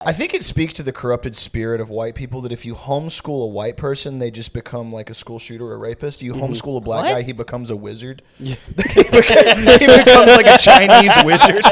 I think it speaks to the corrupted spirit of white people that if you homeschool a white person, they just become like a school shooter or a rapist. You homeschool a black guy, he becomes a wizard. Yeah. he becomes like a Chinese wizard.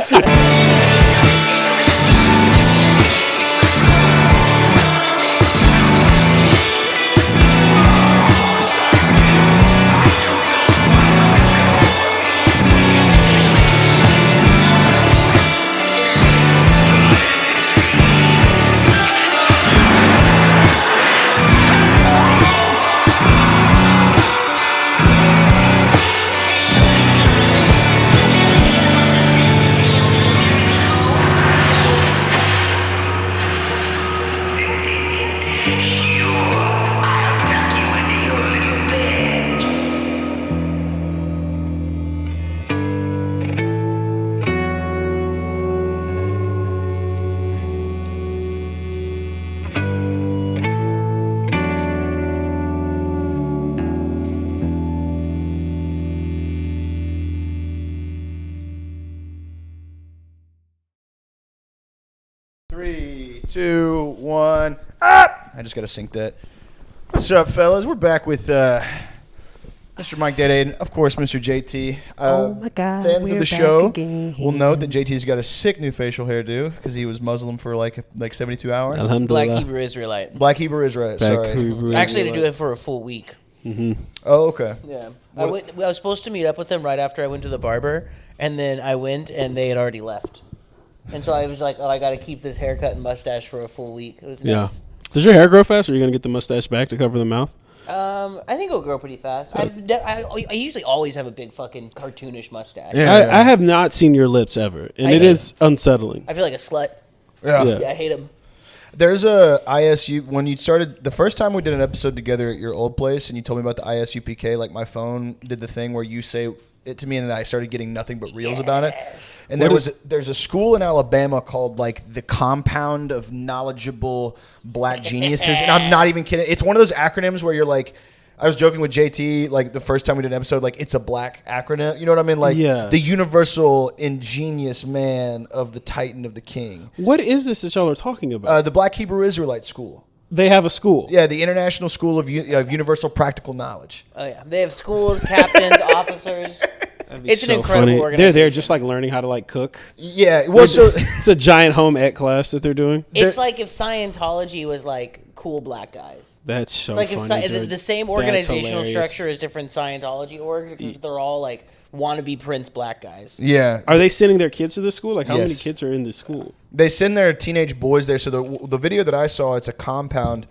Three, two, one. Ah! I just got to sync that. What's up, fellas? We're back with Mr. Mike Dead, of course, Mr. JT. Oh my God! Fans of the show will note that JT's got a sick new facial hairdo because he was Muslim for like 72 hours. Black Hebrew Israelite. Black Hebrew Israelite. Sorry. I actually had to do it for a full week. Mm-hmm. Oh, okay. Yeah, I was supposed to meet up with them right after I went to the barber, and then I went and they had already left. And so I was like, oh, I got to keep this haircut and mustache for a full week. It was nuts. Yeah. Does your hair grow fast, or are you going to get the mustache back to cover the mouth? I think it'll grow pretty fast. I usually always have a big fucking cartoonish mustache. Yeah. I have not seen your lips ever, and it is unsettling. I feel like a slut. Yeah. I hate them. There's a ISU, when you started, the first time we did an episode together at your old place, and you told me about the ISUPK, like my phone did the thing where you say it to me, and then I started getting nothing but reels about it. And there's a school in Alabama called like the Compound of Knowledgeable Black Geniuses, and I'm not even kidding. It's one of those acronyms where you're like, I was joking with JT like the first time we did an episode, like it's a black acronym. You know what I mean? Like the universal ingenious man of the Titan of the King. What is this that y'all are talking about? The Black Hebrew Israelite School. They have a school. Yeah, the International School of Universal Practical Knowledge. Oh yeah, they have schools, captains, officers. It's an incredible organization. They're there just like learning how to like cook. Yeah, well, so it's a giant home ec class that they're doing. It's like if Scientology was like cool black guys. That's so it's like funny. If the same organizational structure as different Scientology orgs, because they're all like wannabe Prince black guys. Yeah. Are they sending their kids to this school? Like how many kids are in this school? They send their teenage boys there. So the video that I saw, it's a compound,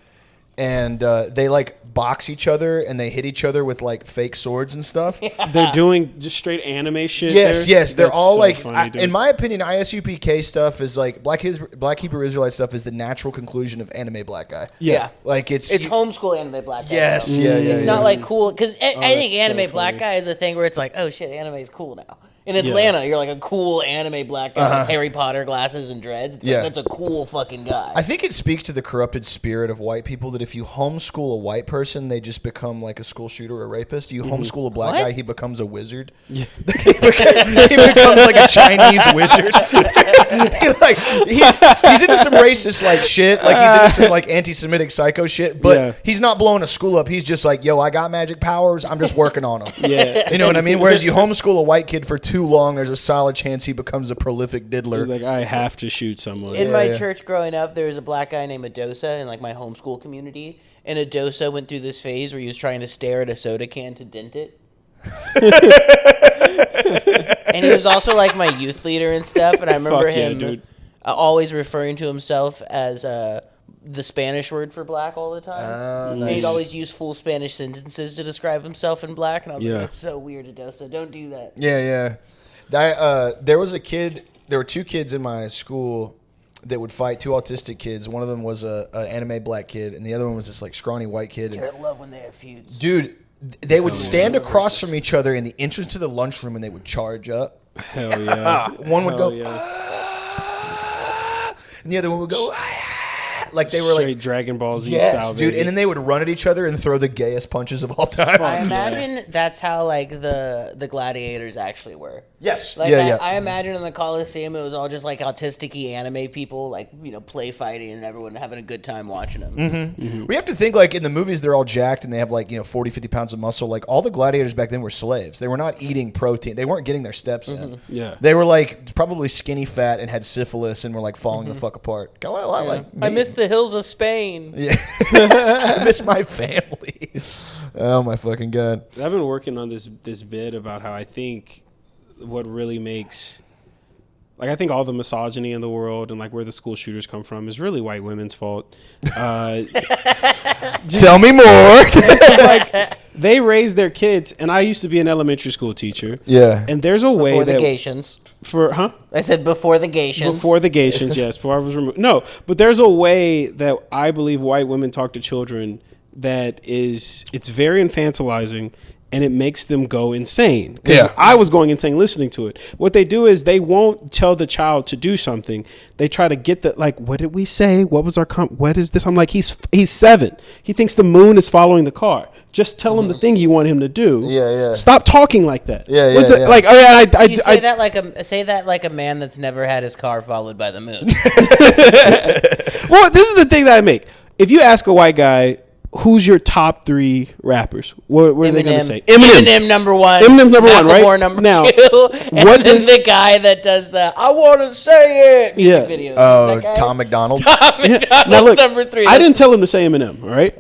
and they like box each other and they hit each other with like fake swords and stuff. Yeah. They're doing just straight anime shit. Yes. They're all so like, funny, in my opinion, ISUPK stuff is like Black Hebrew Israelite stuff is the natural conclusion of anime black guy. Yeah. Like it's homeschool anime black guy. Yes. Though. Yeah. It's not like cool because I think so anime black funny. guy is a thing where it's like, oh shit, anime is cool now. In Atlanta, you're like a cool anime black guy with Harry Potter glasses and dreads. It's like, that's a cool fucking guy. I think it speaks to the corrupted spirit of white people that if you homeschool a white person, they just become like a school shooter or a rapist. You homeschool a black guy, he becomes a wizard. Yeah. he becomes like a Chinese wizard. he's into some racist like shit. Like he's into some like anti-Semitic psycho shit. But he's not blowing a school up. He's just like, yo, I got magic powers. I'm just working on them. Yeah. You know what I mean? Whereas you homeschool a white kid for too long, there's a solid chance he becomes a prolific diddler. He's like, I have to shoot someone. In my church growing up, there was a black guy named Adosa in like my homeschool community, and Adosa went through this phase where he was trying to stare at a soda can to dent it. And he was also like my youth leader and stuff, and I remember him always referring to himself as the Spanish word for black all the time. Nice. And he'd always use full Spanish sentences to describe himself in black, and I was like, that's so weird, Adosa. Don't do that. Yeah. There were two kids in my school that would fight, two autistic kids. One of them was an anime black kid, and the other one was this like scrawny white kid. Dude, I love when they have feuds. Dude, they would stand across from each other in the entrance to the lunchroom, and they would charge up. Hell yeah. One would go, yeah. and the other one would go, like they were Straight like Dragon Ball Z yes, style, dude. baby. And then they would run at each other and throw the gayest punches of all time. I imagine that's how like the gladiators actually were. Yes. Like Yeah. I imagine in the Coliseum it was all just like autistic-y anime people like play fighting and everyone having a good time watching them. Mm-hmm. We have to think like in the movies they're all jacked and they have like 40, 50 pounds of muscle. Like all the gladiators back then were slaves. They were not eating protein. They weren't getting their steps in. Yeah. They were like probably skinny fat and had syphilis and were like falling the fuck apart. I miss the hills of Spain. Yeah. I miss my family. Oh my fucking God. I've been working on this bit about how I think what really makes, like, I think all the misogyny in the world and like where the school shooters come from is really white women's fault. Tell me more. Just 'cause, like, they raise their kids, and I used to be an elementary school teacher. Yeah. And there's a way Before the that Gations. I said before the Gations. Before the Gations, yes. Before I was removed. No, but there's a way that I believe white women talk to children that it's very infantilizing, and it makes them go insane. Because I was going insane listening to it. What they do is they won't tell the child to do something. They try to get the, like, what did we say? What was our what is this? I'm like, he's 7. He thinks the moon is following the car. Just tell him the thing you want him to do. Yeah. Stop talking like that. Yeah. Like, I say that like a man that's never had his car followed by the moon. Well, this is the thing that I make. If you ask a white guy, who's your top 3 rappers? What are they going to say? Eminem number 1. Eminem's number 1, right? Macklemore number now, 2. And what then is the guy that does the "I want to say it" music videos? Oh, Tom McDonald. Tom McDonald's now look, number 3. I didn't tell him to say Eminem. All right.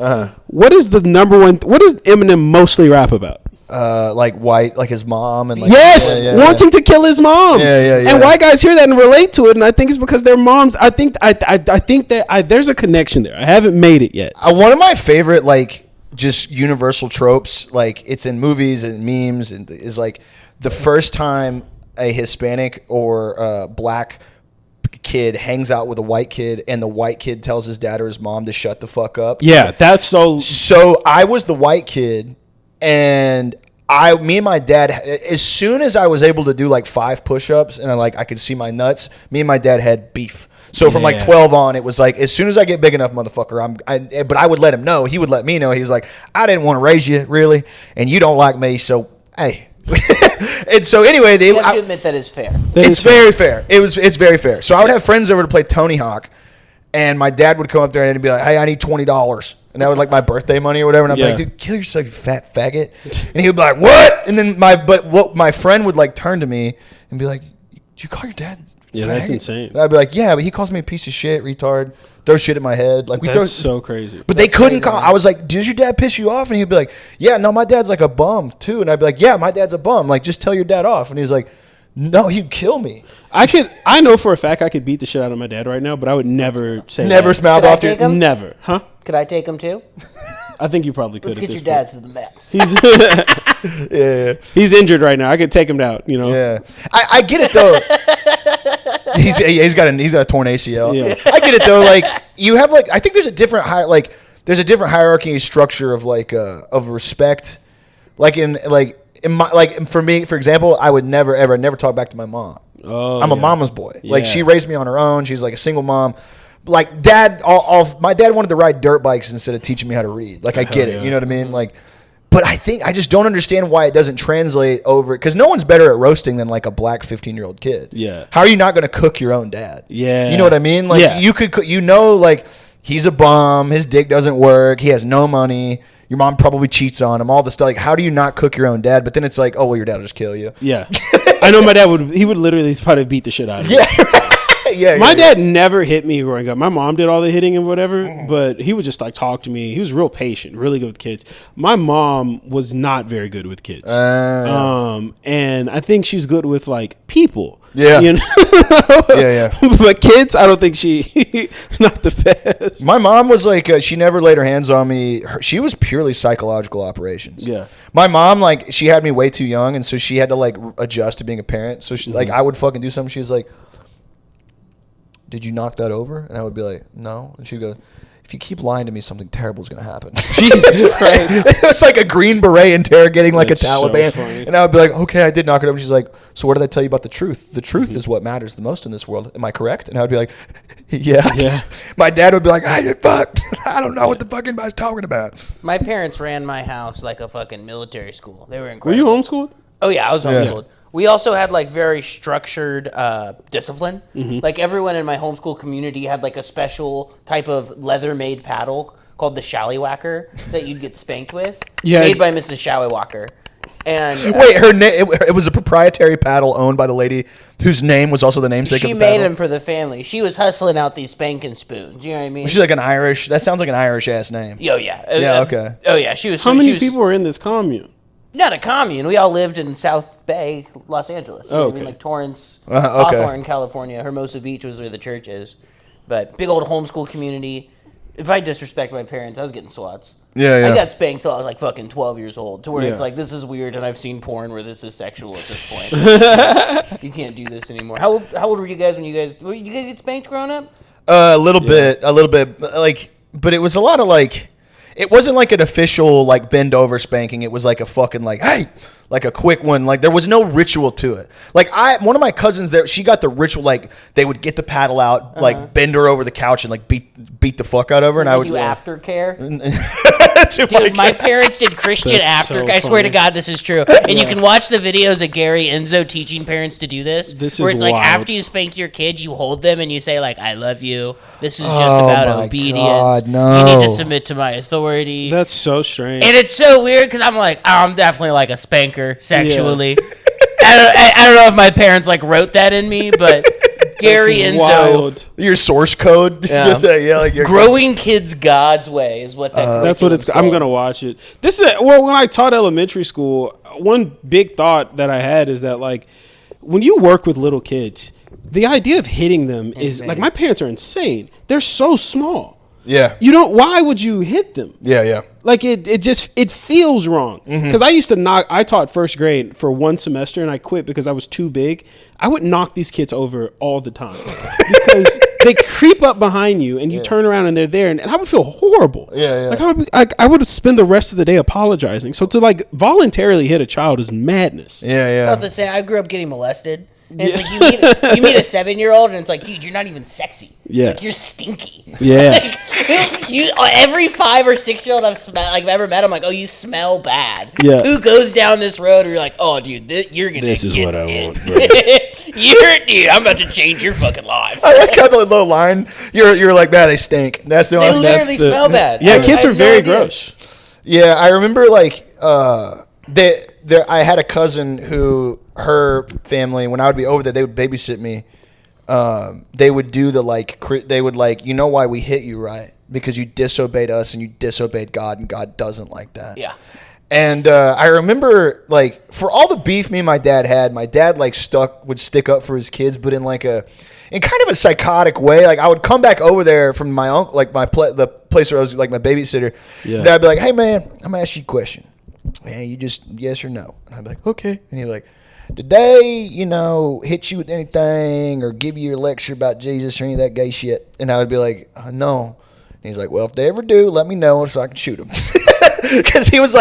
What is the number 1? What does Eminem mostly rap about? Like white, like his mom, and like wanting to kill his mom. Yeah. And white guys hear that and relate to it, and I think it's because their moms. I think that there's a connection there. I haven't made it yet. One of my favorite like just universal tropes, like it's in movies and memes, and is like the first time a Hispanic or black kid hangs out with a white kid, and the white kid tells his dad or his mom to shut the fuck up. Yeah, that's so. So I was the white kid. And me and my dad, as soon as I was able to do like 5 push-ups and I could see my nuts, me and my dad had beef. So from like 12 on, it was like, as soon as I get big enough, motherfucker, but I would let him know. He would let me know. He was like, I didn't want to raise you, really, and you don't like me, so hey. And so anyway, you have to admit that is fair. It's very fair. It's very fair. So I would have friends over to play Tony Hawk, and my dad would come up there and he'd be like, hey, I need $20. And that was like my birthday money or whatever. And I'd be like, dude, kill yourself, you fat faggot. And he would be like, what? And then my friend would like turn to me and be like, did you call your dad Yeah, faggot? that's insane. And I'd be like, yeah, but he calls me a piece of shit, retard, throw shit at my head. Like That's so crazy. But they couldn't call. I was like, does your dad piss you off? And he'd be like, yeah, no, my dad's like a bum too. And I'd be like, yeah, my dad's a bum. Like, just tell your dad off. And he's like, no, he'd kill me. I know for a fact I could beat the shit out of my dad right now, but I would never say Never that. smiled Could I off to take him? Never. Huh? Could I take him too? I think you probably could. Let's at get this your dads point. to the max. He's injured right now. I could take him out. You know. Yeah, I get it though. he's got a torn ACL. Yeah. I get it though. Like you have like I think there's a different hierarchy structure of like of respect. For me, for example, I would never talk back to my mom. Oh, I'm a mama's boy. Like Yeah. she raised me on her own. She's like a single mom. Like my dad wanted to ride dirt bikes instead of teaching me how to read. Like I get it. yeah. You know what I mean? Like. But I just don't understand why it doesn't translate over, because no one's better at roasting than like a black 15-year-old kid. Yeah. How are you not going to cook your own dad? Yeah. You know what I mean? Like Yeah. you could, like he's a bum, his dick doesn't work, he has no money, your mom probably cheats on him, all this stuff. Like how do you not cook your own dad? But then it's like, oh well, your dad will just kill you. Yeah. I know my dad would literally probably beat the shit out of me. Yeah. My dad never hit me growing up. My mom did all the hitting and whatever, but he would just like talk to me. He was real patient, really good with kids. My mom was not very good with kids. And I think she's good with like people. Yeah. You know? Yeah. But kids, I don't think she not the best. My mom was like, she never laid her hands on me. She was purely psychological operations. Yeah. My mom, like, she had me way too young, and so she had to like adjust to being a parent. So she, like, I would fucking do something. She was like, did you knock that over? And I would be like, no. And she'd go, if you keep lying to me, something terrible is going to happen. Jesus Christ. It was like a Green Beret interrogating like That's a so Taliban. funny. And I would be like, okay, I did knock it over. And she's like, so what did I tell you about the truth? The truth is what matters the most in this world. Am I correct? And I would be like, yeah. Yeah. My dad would be like, fuck. I don't know what the fuck anybody's talking about. My parents ran my house like a fucking military school. They were Were incredible. you homeschooled? Oh yeah, I was homeschooled. We also had like very structured discipline. Like everyone in my homeschool community had like a special type of leather-made paddle called the Shallywhacker that you'd get spanked with. Yeah. Made by Mrs. Shallywhacker. And Wait, her name, it was a proprietary paddle owned by the lady whose name was also the namesake she of the made paddle. him for the family. She was hustling out these spanking spoons. You know what I mean? She's like an Irish, that sounds like an Irish ass name. Oh yeah. Yeah, okay. Oh yeah. She was. How she many was, people were in this commune? Not a commune. We all lived in South Bay, Los Angeles. You know what I mean? Okay. Like Torrance, Okay. Hawthorne, California. Hermosa Beach was where the church is. But big old homeschool community. If I disrespect my parents, I was getting swats. Yeah. I got spanked till I was like fucking 12 years old, to where Yeah. it's like, this is weird, and I've seen porn where this is sexual at this point. You can't do this anymore. How old were you guys when you guys get spanked growing up? A little bit, like, but it was a lot of like, it wasn't like an official like bend over spanking. It was like a fucking like, hey, like a quick one. Like there was no ritual to it. Like one of my cousins there, she got the ritual. Like they would get the paddle out, like bend her over the couch and like beat the fuck out of her, and I would do aftercare. Dude, Dude, my parents did Christian That's after. so I swear to funny. God, this is true. And you can watch the videos of Gary Enzo teaching parents to do this. This where is it's like wild. after you spank your kid, you hold them and you say like, "I love you. This is just Oh about my obedience. God, no. You need to submit to my authority." That's so strange. And it's so weird because I'm like, I'm definitely like a spanker sexually. I don't know if my parents like wrote that in me, but Gary That's Enzo. wild. your source code. Yeah. Like your Growing kids God's way is what that. That's what it's. curriculum's I'm called. gonna watch it. This is well. When I taught elementary school, one big thought that I had is that like when you work with little kids, the idea of hitting them is like my parents are insane. They're so small. Yeah. You don't. Why would you hit them? Yeah. Like it just feels wrong. Because I used to knock. I taught first grade for one semester and I quit because I was too big. I would knock these kids over all the time because they creep up behind you and you turn around and they're there and I would feel horrible. Yeah. Like I would spend the rest of the day apologizing. So to like voluntarily hit a child is madness. Yeah. About to say, I grew up getting molested. And it's like you meet a 7-year-old and it's like, dude, you're not even sexy. Yeah. Like, you're stinky. Yeah. Like, you every 5 or 6-year-old I've ever met, I'm like, oh, you smell bad. Yeah. Who goes down this road where you're like, oh, dude, you're gonna. This is get what I hit. want, bro. Dude, I'm about to change your fucking life. I like how the low line. You're like, man, they stink. That's the They only. literally smell bad. Yeah, I kids had are no very idea. gross. Yeah, I remember like I had a cousin who her family when I would be over there they would babysit me. They would do the like they would like you know why we hit you, right? Because you disobeyed us and you disobeyed God and God doesn't like that. Yeah. And I remember like for all the beef me and my dad had, my dad like would stick up for his kids, but in kind of a psychotic way. Like I would come back over there from my uncle, like the place where I was like my babysitter. Yeah. And I'd be like, hey man, I'm gonna ask you a question. Man, you just yes or no. And I'd be like, okay. And he'd be like, did they, hit you with anything or give you a lecture about Jesus or any of that gay shit? And I would be like, no. And he's like, well, if they ever do, let me know so I can shoot them. Because he was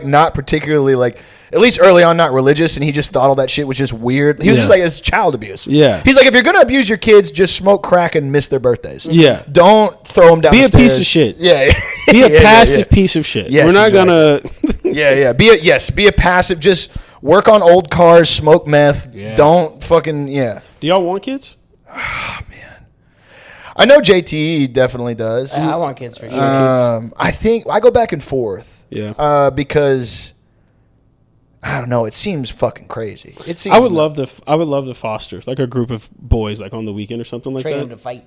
not particularly like, at least early on, not religious, and he just thought all that shit was just weird. He was just like, it's child abuse. Yeah. He's like, if you're gonna abuse your kids, just smoke crack and miss their birthdays. Yeah. Don't throw them down. Be the a piece stairs. of shit. Yeah. Be a Yeah, passive piece of shit. Yes, We're not exactly. gonna. Be a passive. Just work on old cars, smoke meth. Yeah. Don't fucking Do y'all want kids? I know JT definitely does. I want kids for sure. I think I go back and forth. Yeah. Because I don't know. It seems fucking crazy. It seems. I would love to foster like a group of boys like on the weekend or something like Train that. them to fight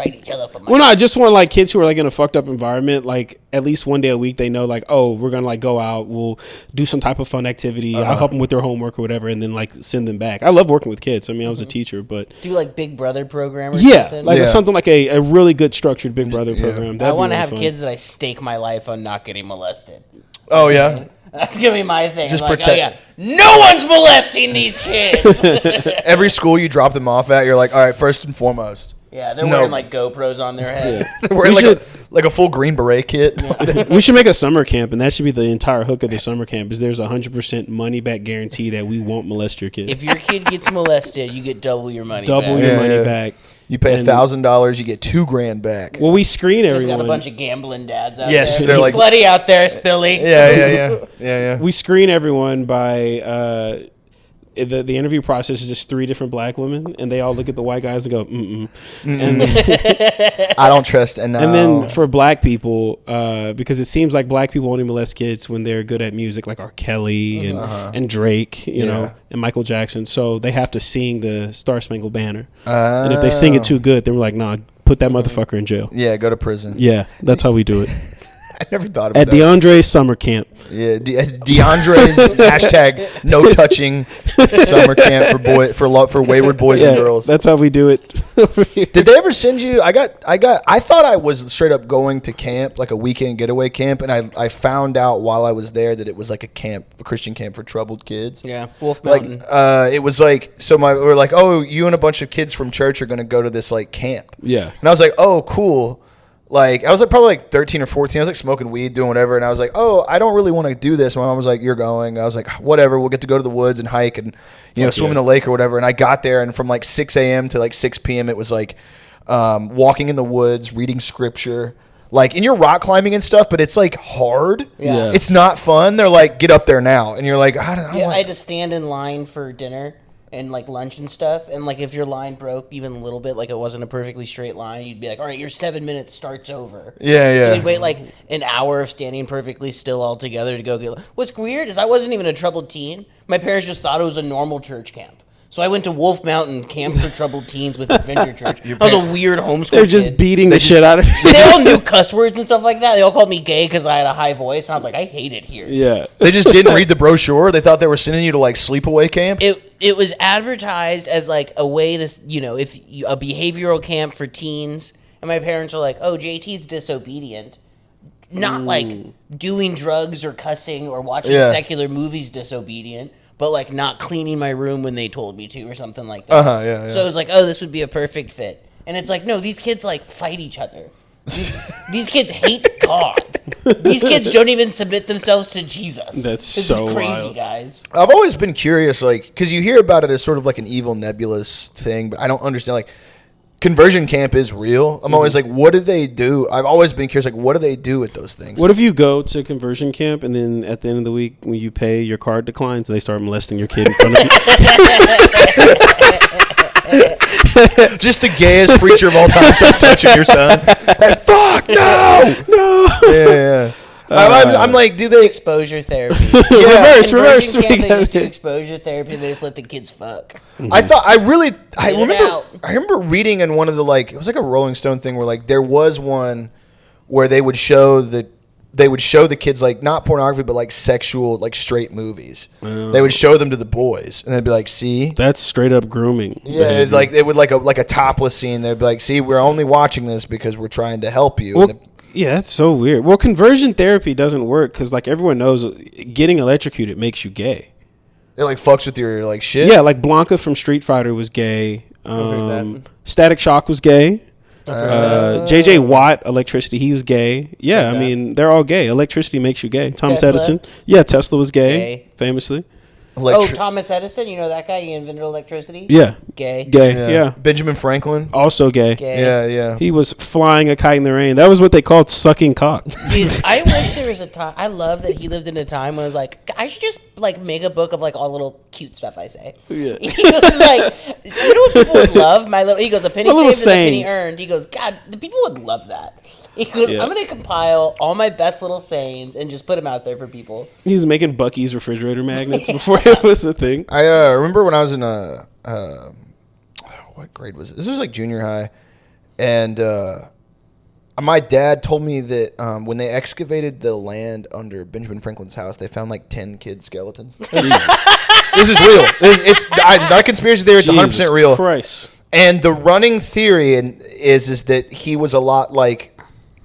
each other for money. Well, no, I just want like kids who are like in a fucked up environment. Like at least one day a week, they know like, oh, we're gonna like go out, we'll do some type of fun activity. I'll help them with their homework or whatever, and then like send them back. I love working with kids. I mean, I was a teacher, but Do like Big Brother program or yeah, something? like Yeah. something like a really good structured Big Brother program. I want to have fun. kids that I stake my life on not getting molested. Oh yeah. That's gonna be my thing. Just I'm like, protect- no one's molesting these kids. Every school you drop them off at, you're like, all right. First and foremost, Yeah, they're wearing like GoPros on their head. They're wearing like a full Green Beret kit. Yeah. We should make a summer camp, and that should be the entire hook of the summer camp. Is there's 100% money back guarantee that we won't molest your kid. If your kid gets molested, you get double your money. Double your money back. You pay $1,000, you get $2,000 back. Well, we screen everyone. Just got a bunch of gambling dads out yes, there. They're like slutty out there, Spilly. Yeah. We screen everyone by the interview process is just 3 different black women, and they all look at the white guys and go, and then, I don't trust. And then for black people, because it seems like black people only molest kids when they're good at music, like R. Kelly and Drake, you know, and Michael Jackson. So they have to sing the Star Spangled Banner, and if they sing it too good, then we're like, nah, put that motherfucker in jail. Yeah, go to prison. Yeah, that's how we do it. I never thought about at that. DeAndre's summer camp. Yeah, DeAndre's hashtag no touching summer camp for wayward boys and girls. That's how we do it. Did they ever send you? I thought I was straight up going to camp, like a weekend getaway camp, and I found out while I was there that it was like a Christian camp for troubled kids. Yeah, Wolf Mountain. Like it was like we're like, oh, you and a bunch of kids from church are gonna go to this like camp. Yeah, and I was like, oh, cool. Like, I was like probably like 13 or 14. I was like smoking weed, doing whatever. And I was like, oh, I don't really want to do this. My mom was like, you're going. I was like, whatever. We'll get to go to the woods and hike and, swim in a lake or whatever. And I got there, and from like 6 a.m. to like 6 p.m., it was like walking in the woods, reading scripture. Like, and you're rock climbing and stuff, but it's like hard. Yeah. It's not fun. They're like, get up there now. And you're like, I had to stand in line for dinner and like lunch and stuff, and like if your line broke even a little bit, like it wasn't a perfectly straight line, you'd be like, all right, your 7 minutes starts over. Yeah. So we'd wait like an hour of standing perfectly still all together to go get. What's weird is I wasn't even a troubled teen. My parents just thought it was a normal church camp. So I went to Wolf Mountain Camp for Troubled Teens with Adventure Church. I was a weird homeschool They're just kid. beating the shit out of me. They all knew cuss words and stuff like that. They all called me gay because I had a high voice. And I was like, I hate it here. Yeah. They just didn't read the brochure. They thought they were sending you to like sleepaway camp. It was advertised as like a way to, a behavioral camp for teens. And my parents were like, oh, JT's disobedient. Not like doing drugs or cussing or watching secular movies disobedient. But, like, not cleaning my room when they told me to or something like that. Yeah. So I was like, oh, this would be a perfect fit. And it's like, no, these kids, like, fight each other. These kids hate God. These kids don't even submit themselves to Jesus. This is so crazy, wild. guys. I've always been curious, like, because you hear about it as sort of like an evil, nebulous thing, but I don't understand, like, conversion camp is real. I'm always like, what do they do? I've always been curious, like, what do they do with those things? What if you go to conversion camp and then at the end of the week when you pay, your card declines, they start molesting your kid in front of you? Just the gayest preacher of all time starts touching your son. Like, fuck, no. Yeah. I'm like, do they exposure therapy? Reverse. Camp, they just do exposure therapy. They just let the kids fuck. I remember reading in one of the, like, it was like a Rolling Stone thing where, like, there was one where they would show the kids, like, not pornography, but like sexual, like, straight movies. They would show them to the boys, and they'd be like, see, that's straight up grooming. Yeah, it would like a topless scene. They'd be like, see, we're only watching this because we're trying to help you. Well, yeah, that's so weird. Well, conversion therapy doesn't work because, like, everyone knows getting electrocuted makes you gay. It, like, fucks with your, like, shit? Yeah, like Blanca from Street Fighter was gay. Static Shock was gay. JJ Watt, electricity, he was gay. Yeah, I mean, they're all gay. Electricity makes you gay. Thomas Edison. Yeah, Tesla was gay. Famously. Thomas Edison, you know that guy? He invented electricity? Yeah. Gay. Yeah. Benjamin Franklin. Also gay. Yeah. He was flying a kite in the rain. That was what they called sucking cock. Dude, I wish there was a time. I love that he lived in a time when I was like, I should just, like, make a book of, like, all little cute stuff I say. Yeah. He was like, you know what people would love? He goes, a penny saved is a penny earned. He goes, God, the people would love that. He goes, I'm going to compile all my best little sayings and just put them out there for people. He's making Buc-ee's refrigerator magnets before it was a thing. I remember when I was in what grade was it? This was like junior high. And my dad told me that when they excavated the land under Benjamin Franklin's house, they found like 10 kid skeletons. This is real. It's not a conspiracy theory. It's 100% real. Christ. And the running theory is that he was a lot like,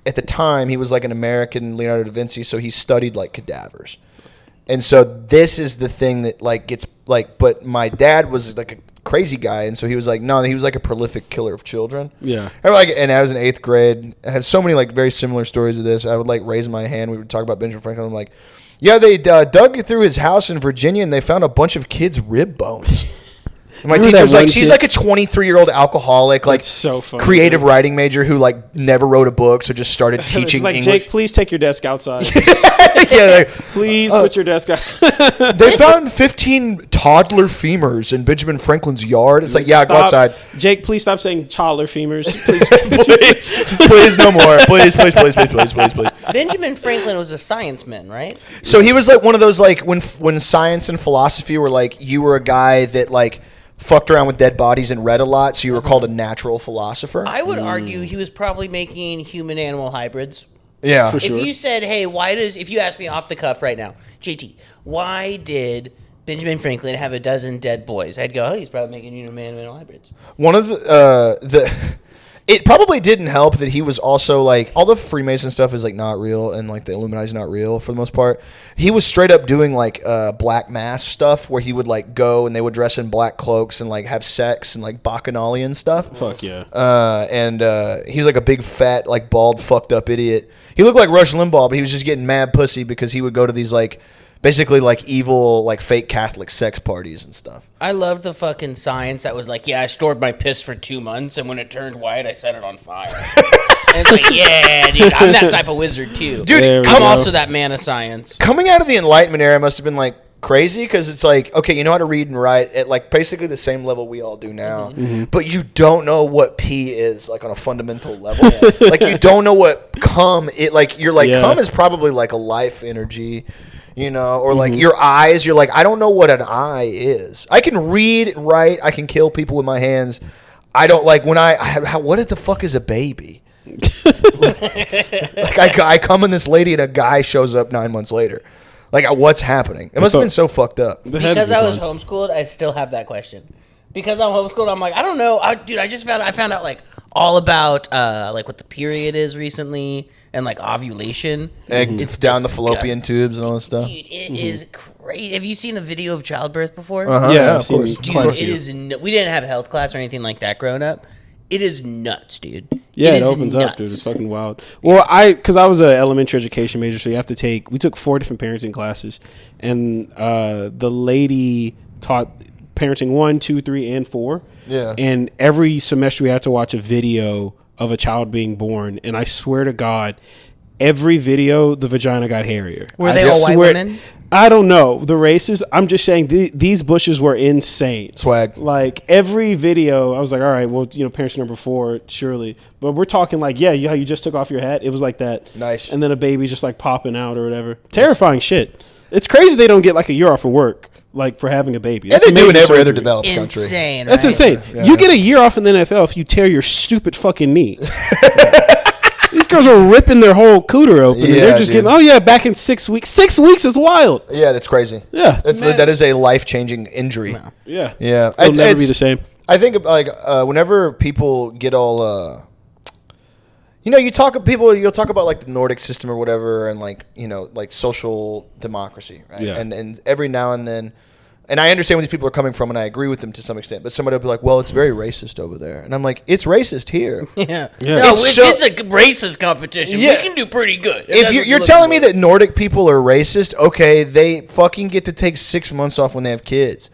at the time, he was like an American Leonardo da Vinci, so he studied like cadavers. And so this is the thing that like gets like, but my dad was like a crazy guy. And so he was like, no, he was like a prolific killer of children. Yeah. And I was in 8th grade. I had so many like very similar stories of this. I would like raise my hand. We would talk about Benjamin Franklin. I'm like, yeah, they dug through his house in Virginia and they found a bunch of kids' rib bones. And my teacher's like, she's like a 23-year-old alcoholic, like so funny, creative writing major who like never wrote a book, so just started teaching like, English. Jake, please take your desk outside. Please put your desk out. They found 15 toddler femurs in Benjamin Franklin's yard. It's like, yeah, go outside. Jake, please stop saying toddler femurs. Please, no more. Please. Benjamin Franklin was a scienceman, right? So he was like one of those like when science and philosophy were like you were a guy that like fucked around with dead bodies and read a lot, so you were called a natural philosopher. I would argue he was probably making human-animal hybrids. Yeah, for sure. If you said, hey, if you asked me off the cuff right now, JT, why did Benjamin Franklin have a dozen dead boys? I'd go, he's probably making human-animal hybrids. One of it probably didn't help that he was also like all the Freemason stuff is like not real and like the Illuminati's not real for the most part. He was straight up doing like black mass stuff where he would like go and they would dress in black cloaks and like have sex and like bacchanalian stuff. Fuck yeah. And he's like a big fat like bald fucked up idiot. He looked like Rush Limbaugh, but he was just getting mad pussy because he would go to these like basically like evil like fake Catholic sex parties and stuff. I loved the fucking science that was like, yeah, I stored my piss for 2 months, and when it turned white, I set it on fire. And it's like, yeah, dude, I'm that type of wizard too. Dude, I'm also that man of science. Coming out of the Enlightenment era must have been like crazy because it's like, okay, you know how to read and write at like basically the same level we all do now, but you don't know what pee is like on a fundamental level. Like you don't know what cum it like. You're like cum is probably like a life energy. You know, or like your eyes, you're like, I don't know what an eye is. I can read and write. I can kill people with my hands. I don't like when what the fuck is a baby? Like I come in this lady and a guy shows up 9 months later. Like what's happening? It must have been so fucked up. Because I was homeschooled, I still have that question. Because I'm homeschooled, I'm like, I don't know. I found out like all about like what the period is recently. And like ovulation, it's down the fallopian tubes and all that stuff. Dude, it is crazy. Have you seen a video of childbirth before? Yeah, of course. Dude, it is. We didn't have health class or anything like that growing up. It is nuts, dude. Yeah, it opens up, dude. It's fucking wild. Well, because I was an elementary education major, so we took 4 different parenting classes, and the lady taught parenting 1, 2, 3, and 4. Yeah. And every semester we had to watch a video of a child being born, and I swear to God, every video the vagina got hairier. Were they all white women? I don't know the races. I'm just saying these bushes were insane. Swag. Like every video, I was like, all right, well, parents number 4, surely. But we're talking like, how you just took off your hat. It was like that. Nice. And then a baby just like popping out or whatever. Terrifying shit. It's crazy they don't get like a year off of work. Like for having a baby. That's they do in every other developed country. Insane. That's insane. Yeah. You get a year off in the NFL if you tear your stupid fucking knee. These girls are ripping their whole cooter open. And they're just getting, back in 6 weeks. 6 weeks is wild. Yeah, that's crazy. Yeah. That is a life-changing injury. No. Yeah. Yeah. It'll never be the same. I think like whenever people get all you'll talk about like the Nordic system or whatever, and like like social democracy, right? Yeah. And every now and then, and I understand where these people are coming from, and I agree with them to some extent. But somebody will be like, "Well, it's very racist over there," and I'm like, "It's racist here." Yeah. No, it's a racist competition. Yeah. We can do pretty good. If you're telling me that Nordic people are racist, okay, they fucking get to take 6 months off when they have kids.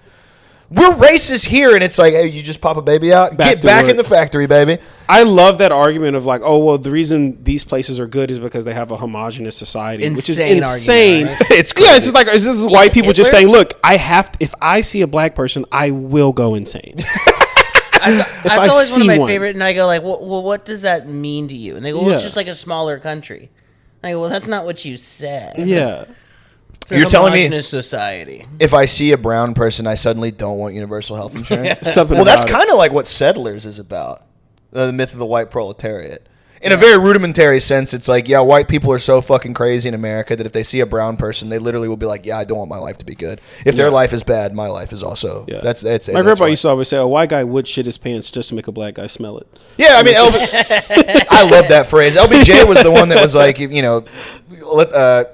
We're racist here, and it's like, hey, you just pop a baby out, get back in the factory, baby. I love that argument of like, oh, well, the reason these places are good is because they have a homogenous society, which is insane. Argument, right? It's crazy. Yeah, it's just like this is white people just saying, look, if I see a black person, I will go insane. That's always one of my favorite, and I go like, well, what does that mean to you? And they go, well, it's just like a smaller country. I go, well, that's not what you said. Yeah. You're telling me society. If I see a brown person, I suddenly don't want universal health insurance? Something. Well, that's kind of like what Settlers is about. The myth of the white proletariat. In a very rudimentary sense, it's like, yeah, white people are so fucking crazy in America that if they see a brown person, they literally will be like, yeah, I don't want my life to be good. If their life is bad, my life is also. Yeah. That's my grandpa used to always say, a white guy would shit his pants just to make a black guy smell it. Yeah, I mean, I love that phrase. LBJ was the one that was like,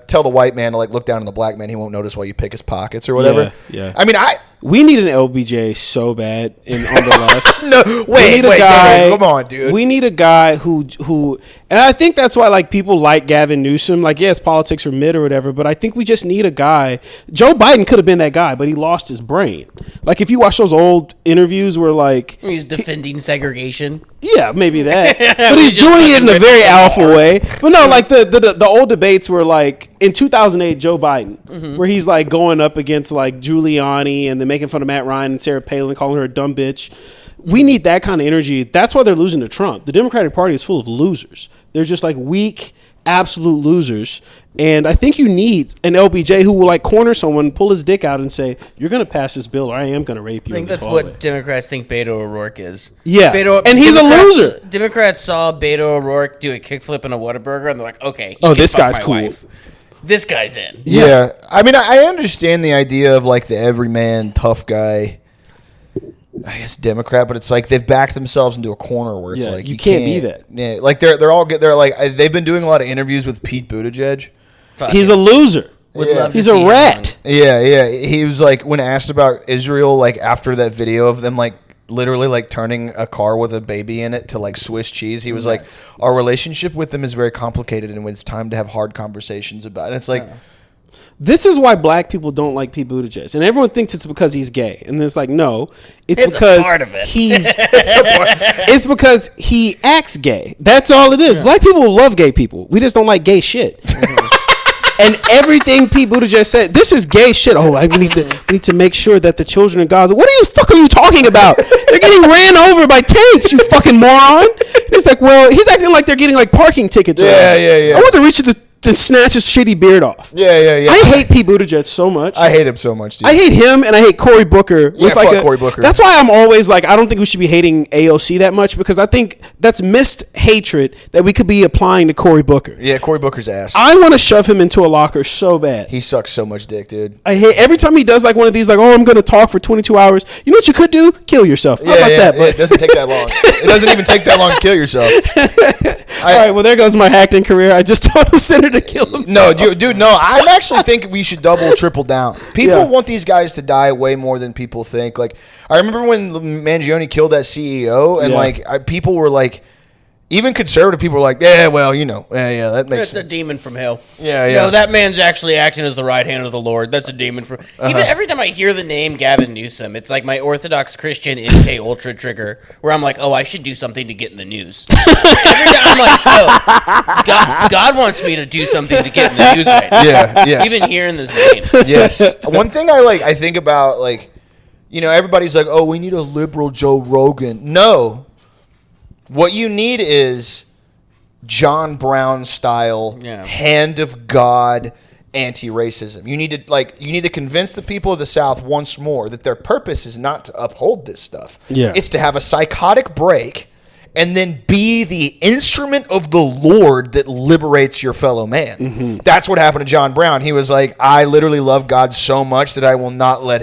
tell the white man to like look down on the black man. He won't notice while you pick his pockets or whatever. Yeah. I mean, We need an LBJ so bad on the left. No, wait, come on, dude. We need a guy who, and I think that's why like people like Gavin Newsom. Like, yes, politics are mid or whatever, but I think we just need a guy. Joe Biden could have been that guy, but he lost his brain. Like, if you watch those old interviews where like he's defending segregation. Yeah, maybe that. But he's doing it in a very alpha way. But no, like the old debates were like in 2008, Joe Biden, where he's like going up against like Giuliani and then making fun of Matt Ryan and Sarah Palin, calling her a dumb bitch. We need that kind of energy. That's why they're losing to Trump. The Democratic Party is full of losers. They're just like weak, absolute losers. And I think you need an LBJ who will like corner someone, pull his dick out and say, you're going to pass this bill or I am going to rape you. I think that's what Democrats think Beto O'Rourke is. Yeah. And he's a loser. Democrats saw Beto O'Rourke do a kickflip in a Whataburger and they're like, okay. This guy's cool. Wife. This guy's in. Yeah. I mean, I understand the idea of like the everyman tough guy, I guess Democrat, but it's like they've backed themselves into a corner where it's like you can't be that. Yeah, like they're all good. They're like they've been doing a lot of interviews with Pete Buttigieg. He's a loser. He's a rat. Yeah. He was like when asked about Israel, like after that video of them like literally like turning a car with a baby in it to like Swiss cheese. He was like, our relationship with them is very complicated, and it's time to have hard conversations about it. And it's like. This is why black people don't like Pete Buttigieg, and everyone thinks it's because he's gay, and it's like no, it's because part of it. It's because he acts gay. That's all it is. Yeah. Black people love gay people. We just don't like gay shit. And everything Pete Buttigieg said, this is gay shit. Oh, we need to make sure that the children in Gaza. What are you talking about? They're getting ran over by tanks. You fucking moron. It's like, well, he's acting like they're getting like parking tickets. Yeah. I want to reach to snatch his shitty beard off. Yeah. I hate Pete Buttigieg so much. I hate him so much, dude. I hate him, and I hate Cory Booker. Fuck Cory Booker. That's why I'm always like, I don't think we should be hating AOC that much, because I think that's missed hatred that we could be applying to Cory Booker. Yeah, Cory Booker's ass. I want to shove him into a locker so bad. He sucks so much dick, dude. I hate every time he does like one of these, like, oh, I'm going to talk for 22 hours. You know what you could do? Kill yourself. How about that? But it doesn't take that long. It doesn't even take that long to kill yourself. All right, well, there goes my acting career. I just told the senator to kill himself. No, dude, no. I actually think we should double, triple down. People want these guys to die way more than people think. Like, I remember when Mangione killed that CEO, and people were like, even conservative people were like, yeah, well, that makes sense. That's a demon from hell. Yeah. No, that man's actually acting as the right hand of the Lord. That's a demon from. Even every time I hear the name Gavin Newsom, it's like my Orthodox Christian MK Ultra trigger, where I'm like, oh, I should do something to get in the news. Every time I'm like, oh, God wants me to do something to get in the news right now. Yeah, yes. Even hearing this name. Yes. One thing I think about, like, everybody's like, oh, we need a liberal Joe Rogan. No. What you need is John Brown style, hand of God, anti-racism. You need to convince the people of the South once more that their purpose is not to uphold this stuff. Yeah. It's to have a psychotic break and then be the instrument of the Lord that liberates your fellow man. Mm-hmm. That's what happened to John Brown. He was like, I literally love God so much that I will not let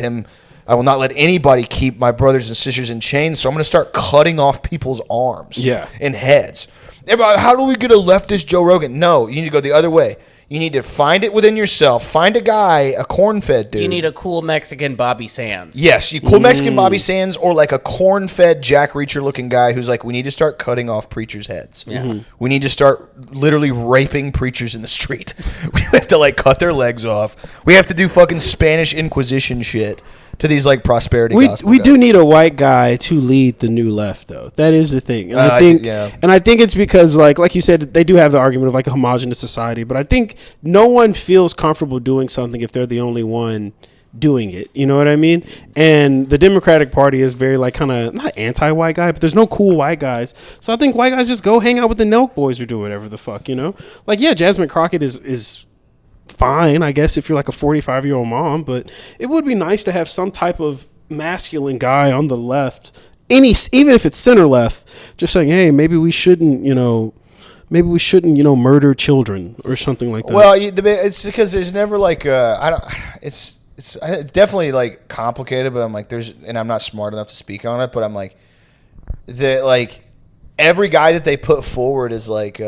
anybody keep my brothers and sisters in chains, so I'm going to start cutting off people's arms and heads. Everybody, how do we get a leftist Joe Rogan? No, you need to go the other way. You need to find it within yourself. Find a guy, a corn-fed dude. You need a cool Mexican Bobby Sands. Yes, cool Mexican Bobby Sands, or like a corn-fed Jack Reacher-looking guy who's like, we need to start cutting off preachers' heads. Yeah. Mm-hmm. We need to start literally raping preachers in the street. We have to like cut their legs off. We have to do fucking Spanish Inquisition shit to these like prosperity gospel we guys. do need a white guy to lead the new left, though. That is the thing. And I think it's because like you said, they do have the argument of like a homogenous society, but I think no one feels comfortable doing something if they're the only one doing it. You know what I mean? And the Democratic Party is very like kind of not anti-white guy, but there's no cool white guys. So I think white guys just go hang out with the Nelk boys or do whatever the fuck, Like, yeah, Jasmine Crockett is fine, I guess, if you're like a 45-year-old mom, but it would be nice to have some type of masculine guy on the left, even if it's center left, just saying, hey, maybe we shouldn't murder children or something like that. Well, it's because there's never like it's definitely like complicated, but I'm like and I'm not smart enough to speak on it, but I'm like every guy that they put forward is like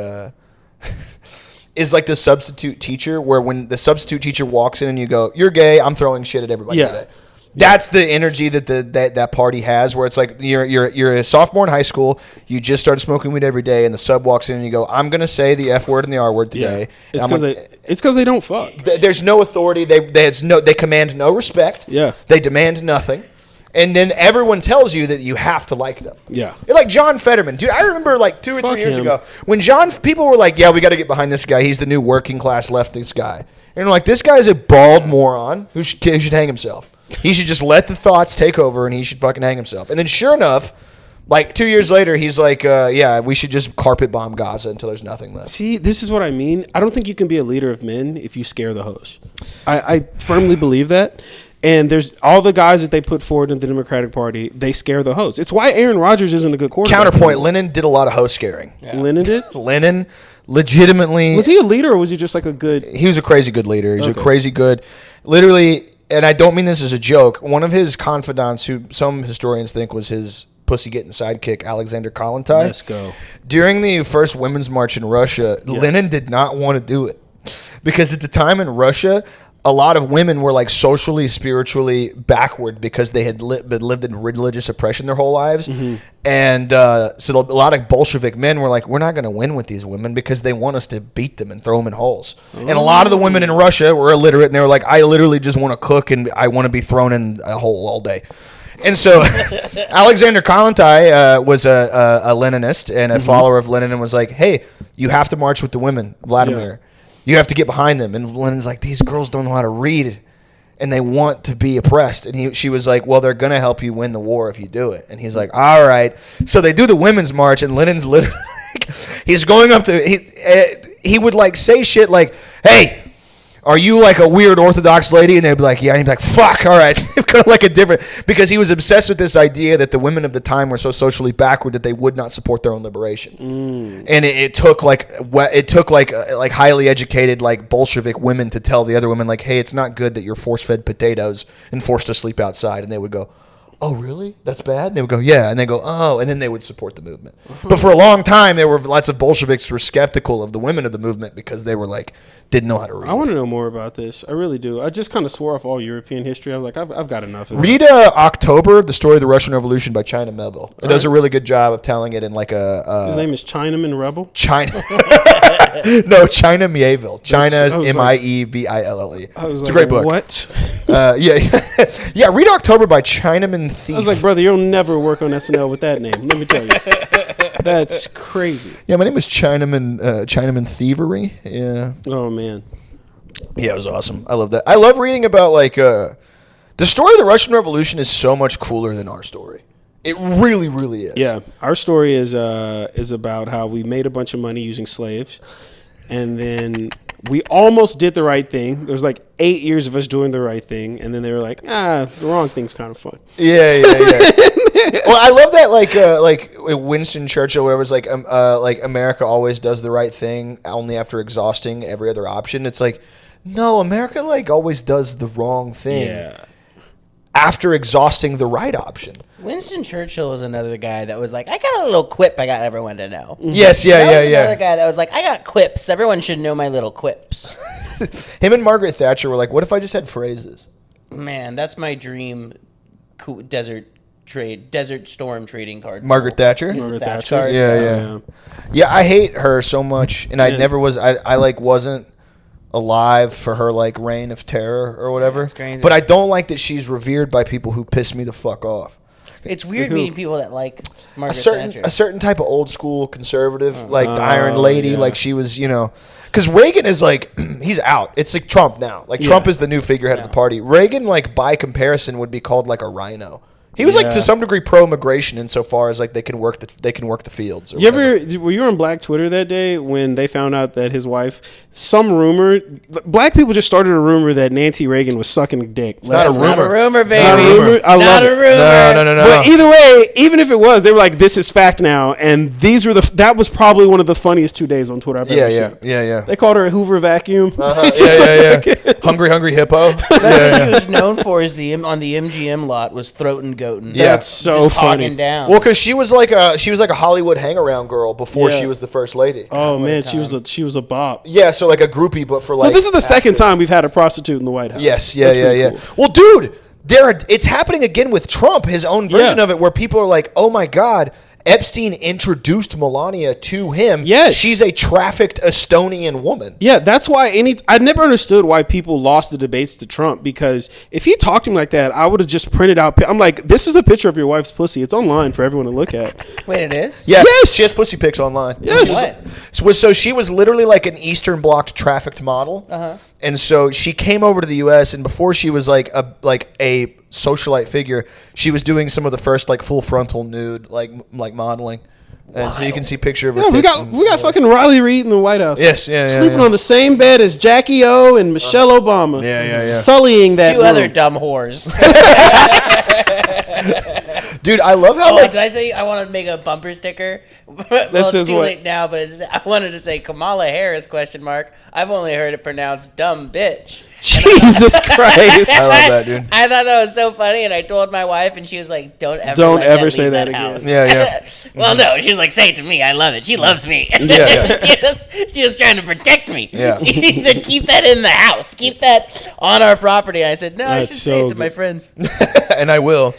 is like the substitute teacher, where when the substitute teacher walks in and you go, you're gay, I'm throwing shit at everybody today. That's the energy that that party has, where it's like you're a sophomore in high school, you just started smoking weed every day, and the sub walks in and you go, I'm gonna say the F word and the R word today. Yeah. It's because they don't fuck. There's no authority. They command no respect. Yeah. They demand nothing. And then everyone tells you that you have to like them. Yeah. You're like John Fetterman. Dude, I remember like 2 or 3 years him. ago when people were like, yeah, we got to get behind this guy. He's the new working class leftist guy. And like, this guy's a bald moron who should hang himself. He should just let the thoughts take over and he should fucking hang himself. And then sure enough, like 2 years later, he's like, yeah, we should just carpet bomb Gaza until there's nothing left. See, this is what I mean. I don't think you can be a leader of men if you scare the host. I firmly believe that. And there's all the guys that they put forward in the Democratic Party, they scare the host. It's why Aaron Rodgers isn't a good quarterback. Counterpoint, Lennon did a lot of host scaring. Yeah. Lennon did? Lennon legitimately... Was he a leader or was he just like a good... He was a crazy good leader. He was a crazy good... Literally, and I don't mean this as a joke, one of his confidants, who some historians think was his pussy-getting sidekick, Alexander Kollontai. Let's go. During the first Women's March in Russia, Lenin did not want to do it. Because at the time in Russia... a lot of women were like socially, spiritually backward because they had lived in religious oppression their whole lives. Mm-hmm. And so a lot of Bolshevik men were like, we're not going to win with these women because they want us to beat them and throw them in holes. And a lot of the women in Russia were illiterate and they were like, I literally just want to cook and I want to be thrown in a hole all day. And so Alexander Kollontai was a Leninist and a follower of Lenin and was like, hey, you have to march with the women, Vladimir. Yeah. You have to get behind them. And Lenin's like, these girls don't know how to read, and they want to be oppressed. And she was like, well, they're going to help you win the war if you do it. And he's like, all right. So they do the women's march, and Lenin's literally, he's going up to, he would like say shit like, hey, are you like a weird Orthodox lady? And they'd be like, yeah. And he'd be like, fuck, all right. Kind of like a different, because he was obsessed with this idea that the women of the time were so socially backward that they would not support their own liberation. And it took like highly educated like Bolshevik women to tell the other women like, hey, it's not good that you're force-fed potatoes and forced to sleep outside. And they would go, oh, really? That's bad? And they would go, yeah. And they go, oh. And then they would support the movement. But for a long time, there were lots of Bolsheviks were skeptical of the women of the movement because they were like, didn't know how to read. I want to know more about this. I really do. I just kind of swore off all European history. I'm like, I've got enough of it. Read October, The Story of the Russian Revolution by China Miéville. It does a really good job of telling it in like a... His name is Chinaman Rebel? China. No, China Miéville. China, Mieville. It's a great book. What? Yeah, read October by Chinaman Thief. I was like, brother, you'll never work on SNL with that name. Let me tell you. That's crazy. Yeah, my name is Chinaman Thievery. Yeah. Oh, man. Yeah, it was awesome. I love that. I love reading about like the story of the Russian Revolution is so much cooler than our story. It really, really is. Yeah, our story is about how we made a bunch of money using slaves, and then we almost did the right thing. There was like 8 years of us doing the right thing, and then they were like, the wrong thing's kind of fun. Yeah. Well, I love that, like Winston Churchill, where it was like America always does the right thing only after exhausting every other option. It's like, no, America like always does the wrong thing after exhausting the right option. Winston Churchill was another guy that was like, I got a little quip I got everyone to know. Yes, yeah. Another guy that was like, I got quips. Everyone should know my little quips. Him and Margaret Thatcher were like, what if I just had phrases? Man, that's my dream desert storm trading card. Margaret Thatcher? Margaret Thatcher. Card. Yeah, I hate her so much, and I never was, I like wasn't alive for her like reign of terror or whatever. That's crazy. But I don't like that she's revered by people who piss me the fuck off. It's weird meeting people that like Margaret Thatcher. A certain type of old school conservative, like the Iron Lady, like she was, because Reagan is like, he's out. It's like Trump now. Like Trump is the new figurehead of the party. Reagan, like by comparison, would be called like a rhino. He was like to some degree pro-immigration insofar as like they can work the fields. Were you on Black Twitter that day when they found out that his wife, some rumor, black people just started a rumor that Nancy Reagan was sucking dick. It's not a rumor. Not a rumor, baby. Not a rumor. I love it. Rumor. No. But either way, even if it was, they were like, "This is fact now," and that was probably one of the funniest 2 days on Twitter I've ever seen. Yeah. They called her a Hoover vacuum. Hungry hippo. That's what she was known for. Is on the MGM lot was throat and goatin'. Yeah. That's so just funny. Down. Well, because she was like a Hollywood hang-around girl before she was the first lady. Oh man, she was a bop. Yeah, so like a groupie, but for like. So this is the second time we've had a prostitute in the White House. Yes, yeah. Cool. Well, dude, it's happening again with Trump, his own version of it, where people are like, oh my God, Epstein introduced Melania to him. Yes. She's a trafficked Estonian woman. Yeah, that's why I never understood why people lost the debates to Trump, because if he talked to me like that, I would have just printed out. I'm like, this is a picture of your wife's pussy. It's online for everyone to look at. Wait, it is? Yeah, Yes. she has pussy pics online. Yes. What? So she was literally like an Eastern Bloc trafficked model. Uh-huh. And so she came over to the U.S. and before she was like a socialite figure, she was doing some of the first like full frontal nude like modeling. And so you can see a picture of her. Yeah, we got fucking Riley Reid in the White House. Yes, sleeping on the same bed as Jackie O and Michelle Obama. Yeah. Sullying that Two room. other dumb whores. Dude, I love how Did I say I want to make a bumper sticker? That Well, says it's too what? late now, but I wanted to say Kamala Harris ? I've only heard it pronounced dumb bitch. Jesus Christ. I love that, dude. I thought that was so funny, and I told my wife, and she was like, "Don't ever Don't say leave that again." house." Yeah. Well, no, she was like, "Say it to me. I love it. She loves me." Yeah. she was trying to protect me. Yeah. She said, "Keep that in the house. Keep that on our property." I said, "No, I That's should so say it to good. my friends." And I will.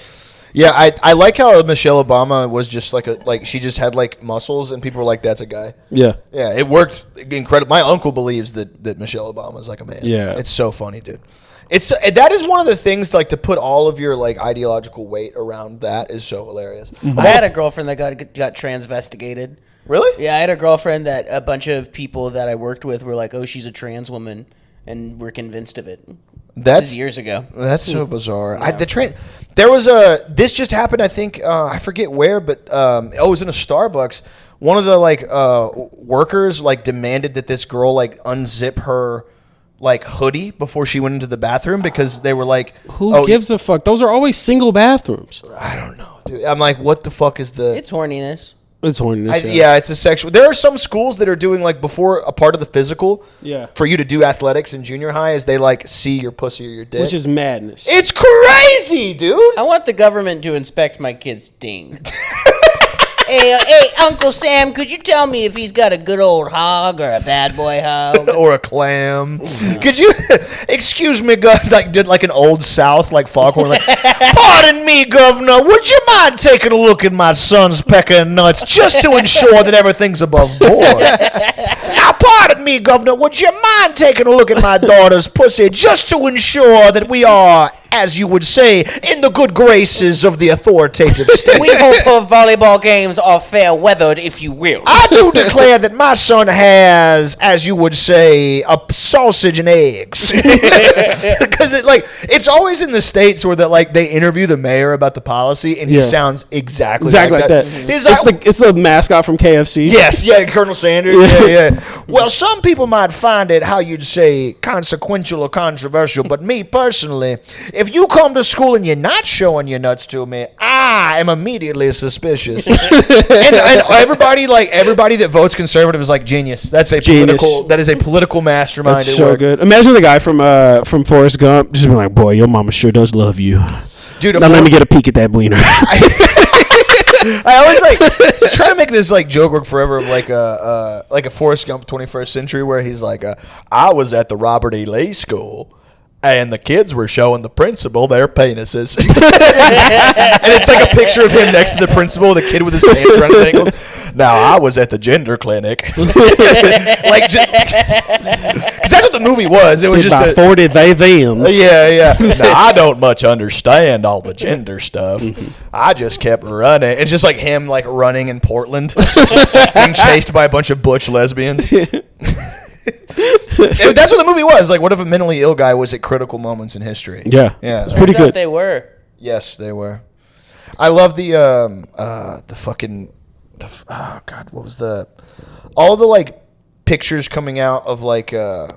Yeah, I like how Michelle Obama was just like she just had like muscles and people were like, that's a guy. Yeah. Yeah, it worked incredible. My uncle believes that Michelle Obama is like a man. Yeah. It's so funny, dude. That is one of the things like to put all of your like ideological weight around that is so hilarious. I had a girlfriend that got transvestigated. Really? Yeah, I had a girlfriend that a bunch of people that I worked with were like, "Oh, she's a trans woman," and we're convinced of it. This That's is years ago. That's so bizarre. There was this just happened. I think I forget where, but it was in a Starbucks. One of the like workers like demanded that this girl like unzip her like hoodie before she went into the bathroom because they were like, Who gives a fuck? Those are always single bathrooms. I don't know, dude. I'm like, what the fuck is the? It's horniness. It's horniness. Yeah, it's a sexual. There are some schools that are doing like before a part of the physical. Yeah. For you to do athletics in junior high, is they like see your pussy or your dick, Which is madness. it's crazy, dude. I want the government to inspect my kid's ding. Hey, Uncle Sam, could you tell me if he's got a good old hog or a bad boy hog? Or a clam. Could you excuse me, like did like an old South like foghorn like, pardon me, Governor, would you mind taking a look at my son's pecker nuts just to ensure that everything's above board? Now pardon me, Governor, would you mind taking a look at my daughter's pussy just to ensure that we are, as you would say, in the good graces of the authoritative state? We hope her volleyball games are fair weathered, if you will. I do declare that my son has, as you would say, a sausage and eggs. Because it's always in the States where that like they interview the mayor about the policy and he sounds exactly like that. He's It's the mascot from KFC. Yes, Colonel Sanders. Yeah. Well, some people might find it, how you'd say, consequential or controversial, but me personally, if you come to school and you're not showing your nuts to me, I am immediately suspicious. and everybody that votes conservative is like genius. That is a political mastermind. That's so good. Imagine the guy from Forrest Gump just being like, "Boy, your mama sure does love you." Dude, now let me get a peek at that wiener. I always like try to make this like joke work forever of like a Forrest Gump 21st century where he's like, I was at the Robert E. Lee School. And the kids were showing the principal their penises. And it's like a picture of him next to the principal, the kid with his pants around his ankles. Now, I was at the gender clinic. Because that's what the movie was. It was just about 40 they-thems. Yeah. Now, I don't much understand all the gender stuff. I just kept running. It's just like him like running in Portland, being chased by a bunch of butch lesbians. That's what the movie was. Like, what if a mentally ill guy was at critical moments in history? Yeah. It's pretty good. They were. Yes, they were. I love the fucking what was all the like pictures coming out of like all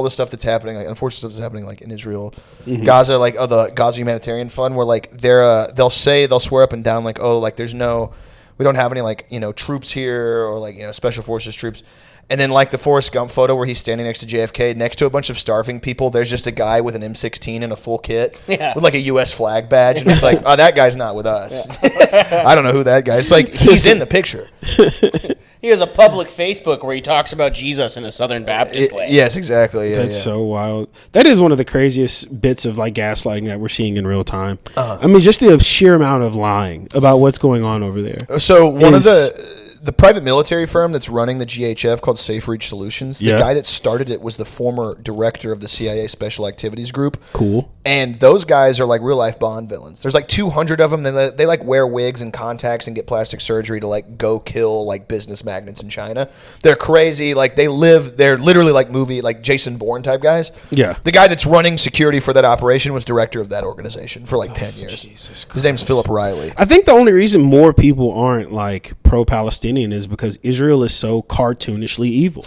the stuff that's happening, like unfortunate stuff that's happening like in Israel, Gaza, like the Gaza Humanitarian Fund, where like they'll swear up and down like, oh, like there's no We don't have any like, troops here or like, special forces troops. And then like the Forrest Gump photo where he's standing next to JFK, next to a bunch of starving people, there's just a guy with an M16 and a full kit with like a U.S. flag badge. And it's like, oh, that guy's not with us. Yeah. I don't know who that guy is. It's like, he's in the picture. He has a public Facebook where he talks about Jesus in a Southern Baptist way. Yes, exactly. Yeah, That's so wild. That is one of the craziest bits of like gaslighting that we're seeing in real time. I mean, just the sheer amount of lying about what's going on over there. So one of the private military firm that's running the GHF called Safe Reach Solutions, the guy that started it was the former director of the CIA Special Activities Group. Cool. And those guys are like real life Bond villains. There's like 200 of them. They like wear wigs and contacts and get plastic surgery to like go kill like business magnates in China. They're crazy. Like they're literally like movie, like Jason Bourne type guys. Yeah. The guy that's running security for that operation was director of that organization for like 10 years. Jesus Christ. His name's Philip Riley. I think the only reason more people aren't like pro-Palestinian is because Israel is so cartoonishly evil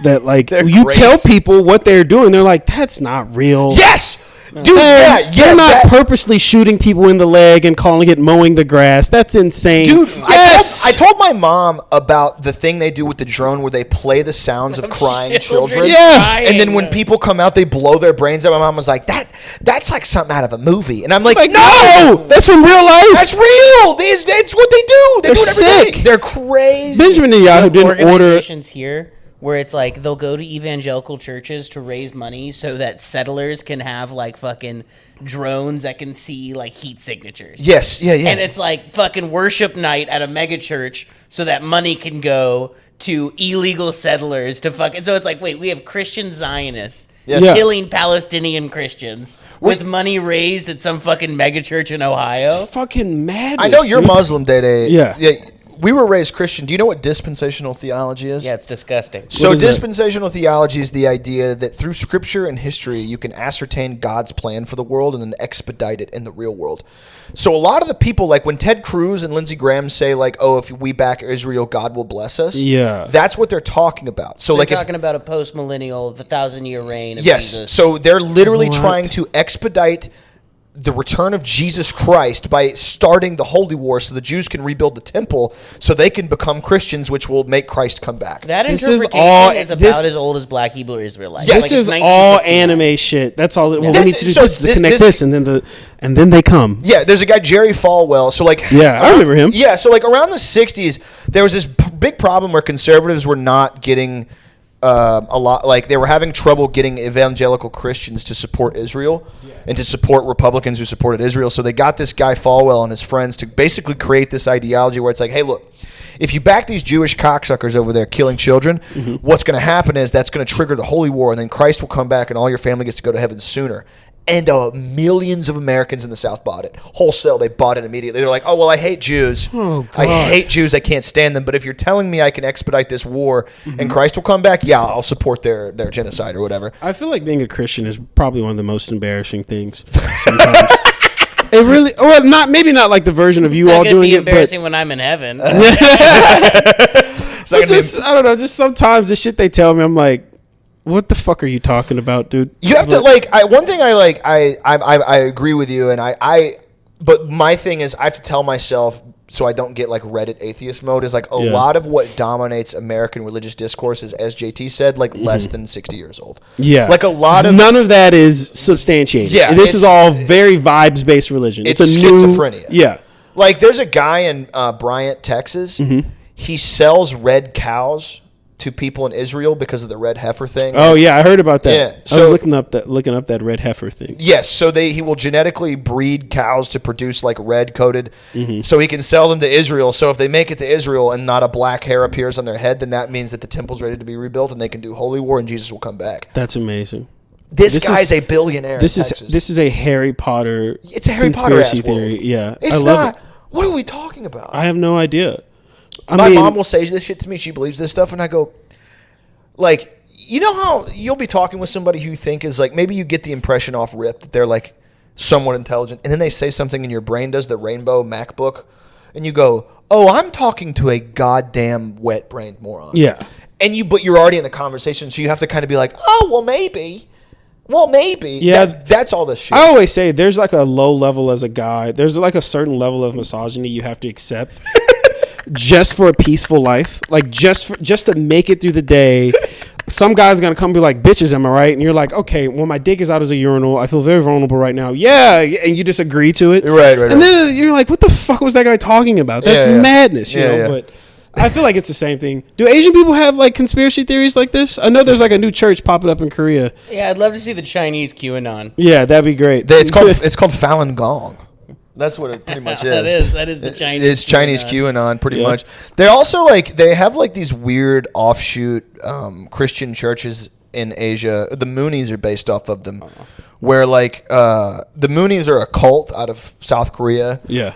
that like you tell people what they're doing, they're like, that's not real. Yes! Dude, they're not purposely shooting people in the leg and calling it mowing the grass. That's insane. Dude, yes! I told my mom about the thing they do with the drone where they play the sounds of crying children. Yeah. And then when people come out, they blow their brains out. My mom was like, that's like something out of a movie. And I'm like no! That's from real life. That's real. That's what they do. They're sick. They're crazy. Benjamin Netanyahu didn't order... Organizations here where it's like they'll go to evangelical churches to raise money so that settlers can have like fucking drones that can see like heat signatures. Yes, yeah. And it's like fucking worship night at a mega church so that money can go to illegal settlers to fucking. So it's like, wait, we have Christian Zionists killing Palestinian Christians with money raised at some fucking megachurch in Ohio. It's fucking madness. I know you're Muslim, Day. Yeah. We were raised Christian. Do you know what dispensational theology is? Yeah, it's disgusting. So dispensational theology is the idea that through scripture and history, you can ascertain God's plan for the world and then expedite it in the real world. So a lot of the people, like when Ted Cruz and Lindsey Graham say like, oh, if we back Israel, God will bless us. Yeah. That's what they're talking about. So they're like talking about a post-millennial, the 1,000-year reign of Jesus. Jesus. So they're literally trying to expedite the return of Jesus Christ by starting the Holy War so the Jews can rebuild the temple so they can become Christians, which will make Christ come back. That interpretation is about as old as Black Hebrew Israelites. Yes. This is all anime shit. That's all. What we need to do is to connect this, and then they come. Yeah, there's a guy, Jerry Falwell. So like, I remember him. Yeah, so like around the 60s, there was this big problem where conservatives were not getting a lot, like they were having trouble getting evangelical Christians to support Israel and to support Republicans who supported Israel. So they got this guy Falwell and his friends to basically create this ideology where it's like, hey, look, if you back these Jewish cocksuckers over there killing children, what's going to happen is that's going to trigger the Holy War, and then Christ will come back and all your family gets to go to heaven sooner. And millions of Americans in the South bought it. Wholesale, they bought it immediately. They're like, oh, well, I hate Jews. Oh, God. I hate Jews. I can't stand them. But if you're telling me I can expedite this war and Christ will come back, yeah, I'll support their genocide or whatever. I feel like being a Christian is probably one of the most embarrassing things sometimes. It really, well, maybe not like the version of you all doing it, but embarrassing when I'm in heaven. I don't know. Just sometimes the shit they tell me, I'm like, what the fuck are you talking about, dude? You have to one thing I agree with you, and but my thing is I have to tell myself so I don't get like Reddit atheist mode is like a lot of what dominates American religious discourse is, as JT said, like less than 60 years old. Yeah, like a lot of none of that is substantiated. Yeah, this is all very vibes based religion. It's a schizophrenia. Yeah, like there's a guy in Bryant, Texas. He sells red cows to people in Israel because of the red heifer thing. Oh yeah, I heard about that. Yeah, I was looking up that red heifer thing. Yes, so he will genetically breed cows to produce like red coated, so he can sell them to Israel. So if they make it to Israel and not a black hair appears on their head, then that means that the temple's ready to be rebuilt and they can do holy war and Jesus will come back. That's amazing. This guy's a billionaire. This is a Harry Potter. It's a Harry Potter theory. World. Yeah, it's not. What are we talking about? I have no idea. My mom will say this shit to me. She believes this stuff, and I go, like, you know how you'll be talking with somebody who you think is like, maybe you get the impression off rip that they're like somewhat intelligent, and then they say something and your brain does the rainbow MacBook, and you go, oh, I'm talking to a goddamn wet-brained moron. Yeah. But you're already in the conversation, so you have to kind of be like, oh, well, maybe. Yeah, that's all this shit. I always say there's like a low level as a guy. There's like a certain level of misogyny you have to accept. just for a peaceful life, like just to make it through the day. Some guy's gonna come and be like, "Bitches, am I right?" And you're like, "Okay, well, my dick is out as a urinal. I feel very vulnerable right now." Yeah, and you just agree to it, Right. And then you're like, "What the fuck was that guy talking about? That's madness," you know. Yeah. But I feel like it's the same thing. Do Asian people have like conspiracy theories like this? I know there's like a new church popping up in Korea. Yeah, I'd love to see the Chinese QAnon. Yeah, that'd be great. It's called Falun Gong. That's what it pretty much is. That is the Chinese. It's Chinese QAnon, pretty much. They also they have like these weird offshoot Christian churches in Asia. The Moonies are based off of them, where like the Moonies are a cult out of South Korea. Yeah.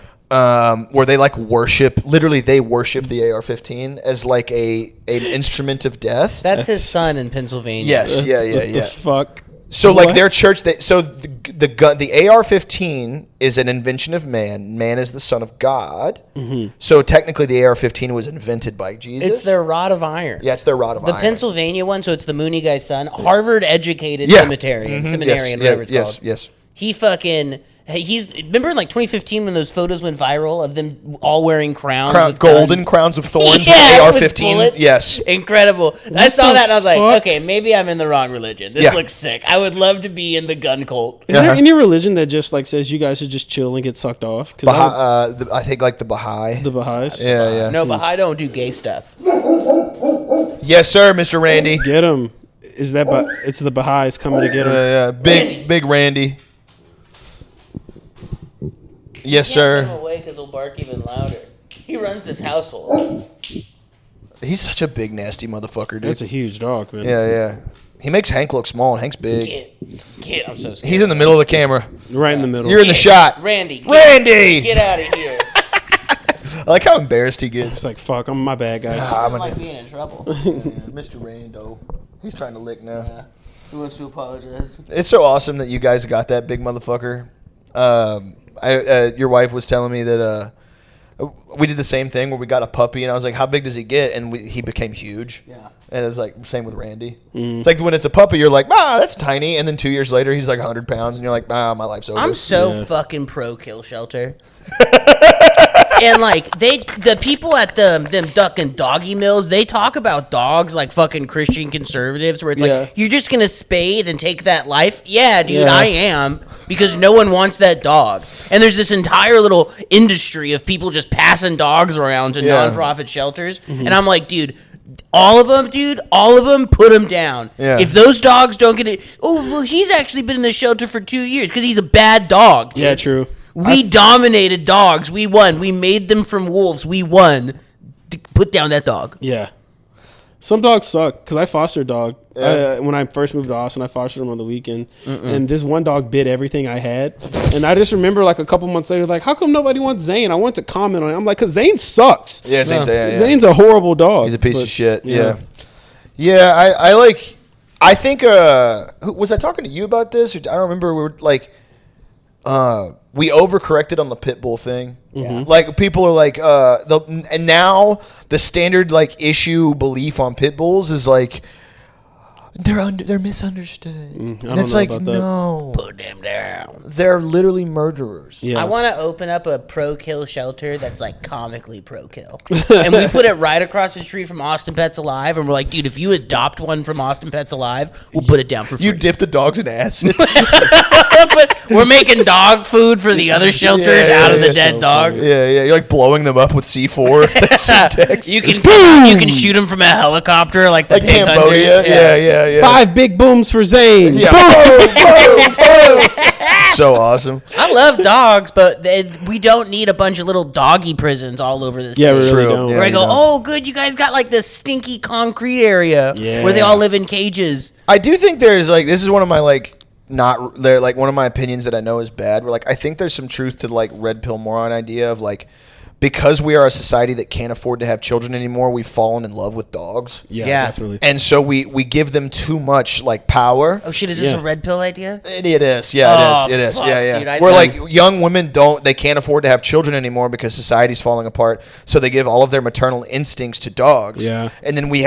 Where they like worship. Literally, they worship the AR-15 as like an instrument of death. That's his son in Pennsylvania. Yes. What the fuck? So What? like their church, the gun, the AR-15 is an invention of man. Man is the son of God. Mm-hmm. So technically, the AR-15 was invented by Jesus. It's their rod of iron. Yeah, it's their rod of iron. The Pennsylvania one, so it's the Mooney guy's son, Harvard-educated seminarian, whatever it's called. Yes. He fucking. Remember in like 2015 when those photos went viral of them all wearing crowns with golden guns? crowns of thorns Yeah, with with AR-15. bullets. Yes. Incredible. I saw that and I was like, fuck? okay, maybe I'm in the wrong religion. This looks sick. I would love to be in the gun cult. Is there any religion that just like says you guys should just chill and get sucked off? I think like the Baha'i. The Baha'is. Yeah. No, Baha'i don't do gay stuff. Yes, sir, Mr. Randy. Get him. Is that? It's the Baha'is coming to get him. Yeah. Big Randy. Yes, Can't sir. put him away because he'll bark even louder. He runs this household. He's such a big, nasty motherfucker, dude. That's a huge dog, man. Yeah. He makes Hank look small, and Hank's big. Get, I'm so scared. He's in the middle of the camera. Right in the middle. You're in the shot. Randy, Randy! get out of here. I like how embarrassed he gets. It's like, fuck, I'm my bad, guys. I don't like being in trouble. Mr. Rando. He's trying to lick now. He wants to apologize. It's so awesome that you guys got that big motherfucker. Your wife was telling me that we did the same thing where we got a puppy, and I was like, how big does he get? And he became huge. Yeah. And it's like, same with Randy. It's like when it's a puppy, you're like, that's tiny. And then 2 years later, he's like 100 pounds, and you're like, my life's over. I'm so fucking pro kill shelter. And like the people at them duck and doggy mills, they talk about dogs like fucking Christian conservatives, where it's like, you're just gonna spade and take that life. Yeah, dude, I am, because no one wants that dog. And there's this entire little industry of people just passing dogs around to nonprofit shelters, and I'm like, dude. All of them, put them down. Yeah. If those dogs don't get it, he's actually been in the shelter for 2 years because he's a bad dog. Dude. Yeah, true. We dominated dogs. We won. We made them from wolves. We won. Put down that dog. Yeah. Some dogs suck because I fostered a dog. When I first moved to Austin, I fostered him on the weekend. And this one dog bit everything I had. And I just remember like a couple months later, like, how come nobody wants Zane? I want to comment on it. I'm like, because Zane sucks. Yeah, Zane's a horrible dog. He's a piece of shit. Yeah. I think, was I talking to you about this? I don't remember. We were like, we overcorrected on the pit bull thing. Yeah. Like people are like, and now the standard like issue belief on pit bulls is like, they're misunderstood. And it's like, no, Put them down. they're literally murderers. Yeah. I want to open up a pro-kill shelter that's like comically pro-kill. And we put it right across the street from Austin Pets Alive. And we're like, dude, if you adopt one from Austin Pets Alive, we'll put it down for free. You dip the dogs in acid. But we're making dog food for the other shelters out of the dead so dogs. Yeah, you're like blowing them up with C4. C-Tex. You can shoot them from a helicopter like the like pig Cambodia. hunters. Yeah. 5 big booms for Zane. Yeah. Boom. So awesome. I love dogs, but we don't need a bunch of little doggy prisons all over this. Yeah, we city. really True. don't. Yeah. Where I go, you don't. oh, good, you guys got like this stinky concrete area where they all live in cages. I do think there's like, this is one of my like, not there, like one of my opinions that I know is bad. Where like, I think there's some truth to like red pill moron idea of like, because we are a society that can't afford to have children anymore, we've fallen in love with dogs. Yeah, Yeah. definitely. And so we give them too much like power. Oh shit, is this a red pill idea? It is. Yeah, Oh, it is. fuck, Yeah. dude, I Where know. like young women they can't afford to have children anymore because society's falling apart. So they give all of their maternal instincts to dogs. Yeah. And then we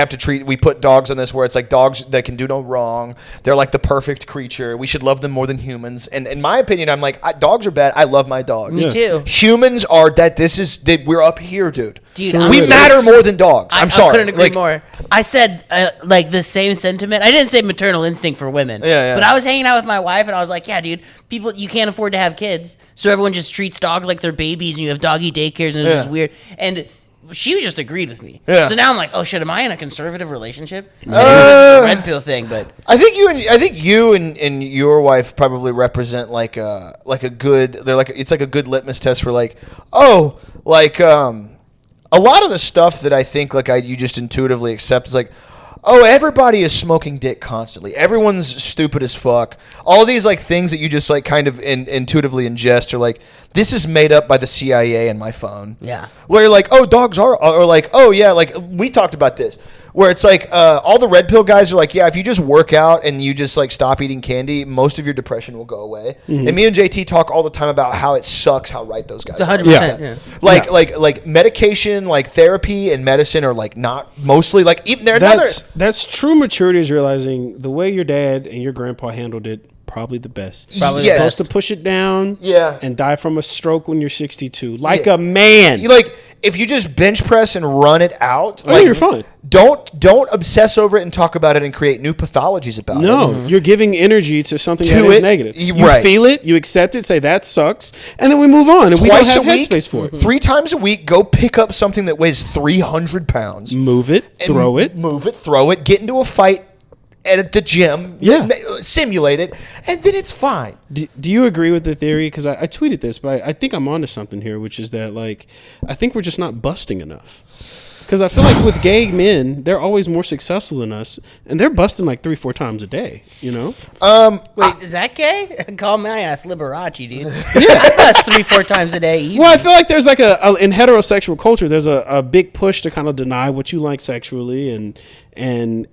put dogs on this where it's like dogs that can do no wrong. They're like the perfect creature. We should love them more than humans. And in my opinion, I'm like, dogs are bad. I love my dogs. Me too. Humans are that. This is we're up here, dude. Dude, We matter more than dogs. I'm sorry. I couldn't agree more. I said like the same sentiment. I didn't say maternal instinct for women. Yeah. But I was hanging out with my wife, and I was like, yeah, dude, you can't afford to have kids, so everyone just treats dogs like they're babies, and you have doggy daycares, and it's just weird. And she just agreed with me. Yeah. So now I'm like, oh shit, am I in a conservative relationship? I think it's a red pill thing, but I think you and your wife probably represent like a good. It's like a good litmus test for like, oh, like a lot of the stuff that I think you just intuitively accept is like, oh, everybody is smoking dick constantly. Everyone's stupid as fuck. All these like things that you just like kind of intuitively ingest are like, this is made up by the CIA in my phone. Yeah. Where you're like, oh, dogs are, or like, oh yeah, like we talked about this. Where it's like all the red pill guys are like, yeah, if you just work out and you just like stop eating candy, most of your depression will go away. And me and JT talk all the time about how it sucks how right those guys it's are. 100%. Yeah. Like medication, like therapy and medicine are like not mostly like even they're That's true maturity, is realizing the way your dad and your grandpa handled it, probably the best. Probably the You're supposed to push it down and die from a stroke when you're 62. Like a man. You like if you just bench press and run it out, you're fine. Don't obsess over it and talk about it and create new pathologies about it. No, you're giving energy to something that is negative. You feel it, you accept it, say that sucks, and then we move on. And we don't have headspace for it. 3 times a week, go pick up something that weighs 300 pounds. Move it, throw it, get into a fight at the gym, simulate it, and then it's fine. Do you agree with the theory? Because I tweeted this, but I think I'm onto something here, which is that like I think we're just not busting enough. Because I feel like with gay men, they're always more successful than us, and they're busting like 3-4 times a day. You know? Wait, is that gay? Call my ass Liberace, dude. I bust 3-4 times a day. Easy. Well, I feel like there's like in heterosexual culture, there's a big push to kind of deny what you like sexually, and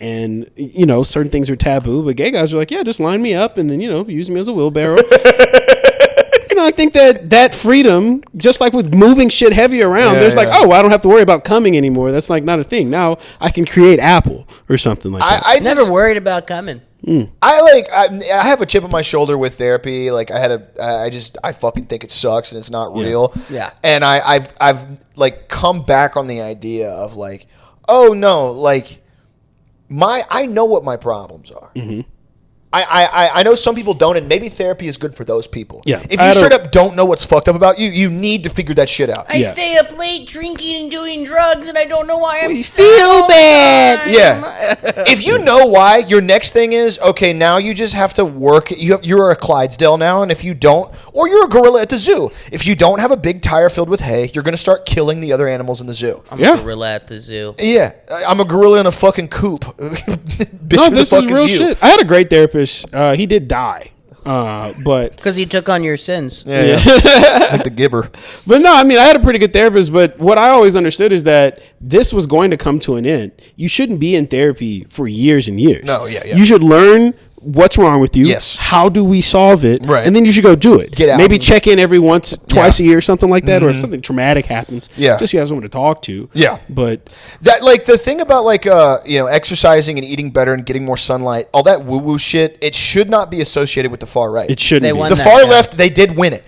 you know, certain things are taboo. But gay guys are like, yeah, just line me up, and then use me as a wheelbarrow. I think that freedom, just like with moving shit heavy around, there's like, oh, I don't have to worry about coming anymore. That's like not a thing. Now I can create Apple or something like that. I never worried about coming. I have a chip on my shoulder with therapy. Like I fucking think it sucks and it's not real. Yeah. And I've like come back on the idea of like, oh no, like I know what my problems are. Mm-hmm. I know some people don't, and maybe therapy is good for those people. Yeah. If you straight up don't know what's fucked up about you, you need to figure that shit out. I stay up late drinking and doing drugs, and I don't know why I'm feel bad. Yeah. If you know why, your next thing is, okay, now you just have to work. You're a Clydesdale now, and if you don't, or you're a gorilla at the zoo. If you don't have a big tire filled with hay, you're going to start killing the other animals in the zoo. I'm a gorilla at the zoo. Yeah. I'm a gorilla in a fucking coop. No, this is real shit. I had a great therapist. He did die, but because he took on your sins. Yeah. Like the giver. But no, I mean, I had a pretty good therapist. But what I always understood is that this was going to come to an end. You shouldn't be in therapy for years and years. No, yeah. You should learn what's wrong with you. Yes. How do we solve it? Right. And then you should go do it. Get out. Maybe check in every twice a year, something like that, or if something traumatic happens. Yeah. Just so you have someone to talk to. Yeah. But that, like, the thing about like exercising and eating better and getting more sunlight, all that woo woo shit, it should not be associated with the far right. it shouldn't They be. won The that, far yeah. left, they did win it.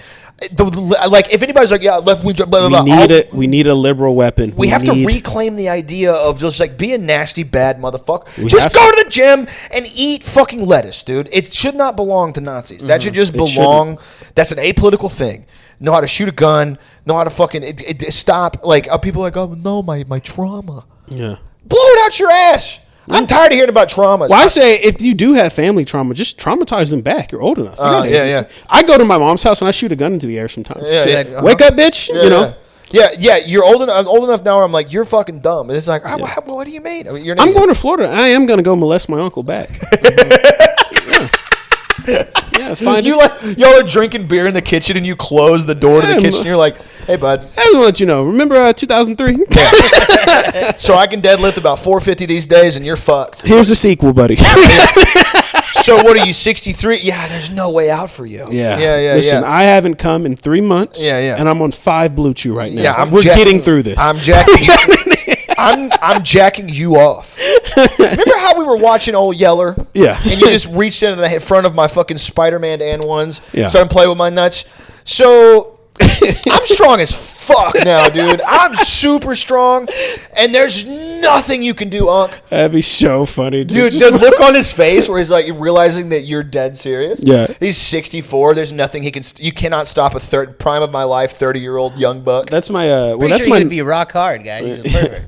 Like, if anybody's like, yeah, left wing, blah, blah, blah, We need a liberal weapon. we have to reclaim the idea of just like be a nasty bad motherfucker. We Just have go to the gym and eat fucking lettuce, dude. It should not belong to Nazis. That should just belong. That's an apolitical thing. Know how to shoot a gun. Know how to fucking stop. Like people are like, oh no, my trauma. Yeah. Blow it out your ass. I'm tired of hearing about traumas. Well, I say if you do have family trauma, just traumatize them back. You're old enough. Yeah. I go to my mom's house and I shoot a gun into the air sometimes. Yeah. Wake up, bitch. Yeah. You're old enough. I'm old enough now where I'm like, you're fucking dumb. And it's like, what do you mean? I mean, I'm going to Florida. I am going to go molest my uncle back. Yeah, fine. Y'all are drinking beer in the kitchen and you close the door to the kitchen. You're like, hey, bud. I just want to let you know. Remember 2003? So I can deadlift about 450 these days and you're fucked. Here's a sequel, buddy. So what are you, 63? Yeah, there's no way out for you. Yeah. Listen, I haven't come in 3 months. Yeah. And I'm on 5 Blue Chew right now. Yeah, we're getting through this. I'm jacking I'm jacking you off. Remember how we were watching Old Yeller? Yeah. And you just reached into the front of my fucking Spider-Man and ones. Yeah. Started playing with my nuts. So I'm strong as fuck now, dude. I'm super strong, and there's nothing you can do, Unc. That'd be so funny, Dude, Just the look on his face where he's like realizing that you're dead serious. Yeah. He's 64. There's nothing he can. You cannot stop a prime of my life 30-year-old young buck. That's my. Pretty sure he would be rock hard, guys. He's a pervert.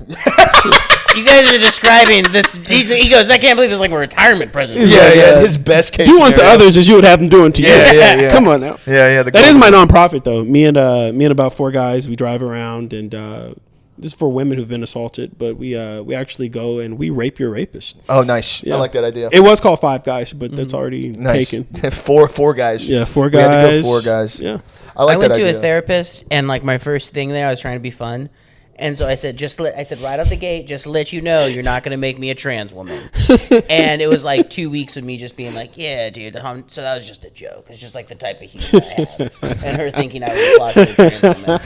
You guys are describing this. He goes, I can't believe it's like a retirement present. Yeah. His best case. Do unto scenario. others as you would have them do unto you. Yeah. Come on now. Yeah. That is my nonprofit though. Me and about 4 guys, we drive around and this is for women who've been assaulted, but we actually go and we rape your rapist. Oh, nice. Yeah. I like that idea. It was called 5 Guys, but that's already taken. four guys. Yeah, 4 We had to guys. go 4 guys. Yeah. I went that to idea. a therapist, and like my first thing there, I was trying to be fun. And so I said, I said right out the gate, just to let you know, you're not going to make me a trans woman. And it was like 2 weeks of me just being like, yeah, dude. So that was just a joke. It's just like the type of humor I had. And her thinking I was a closeted trans woman.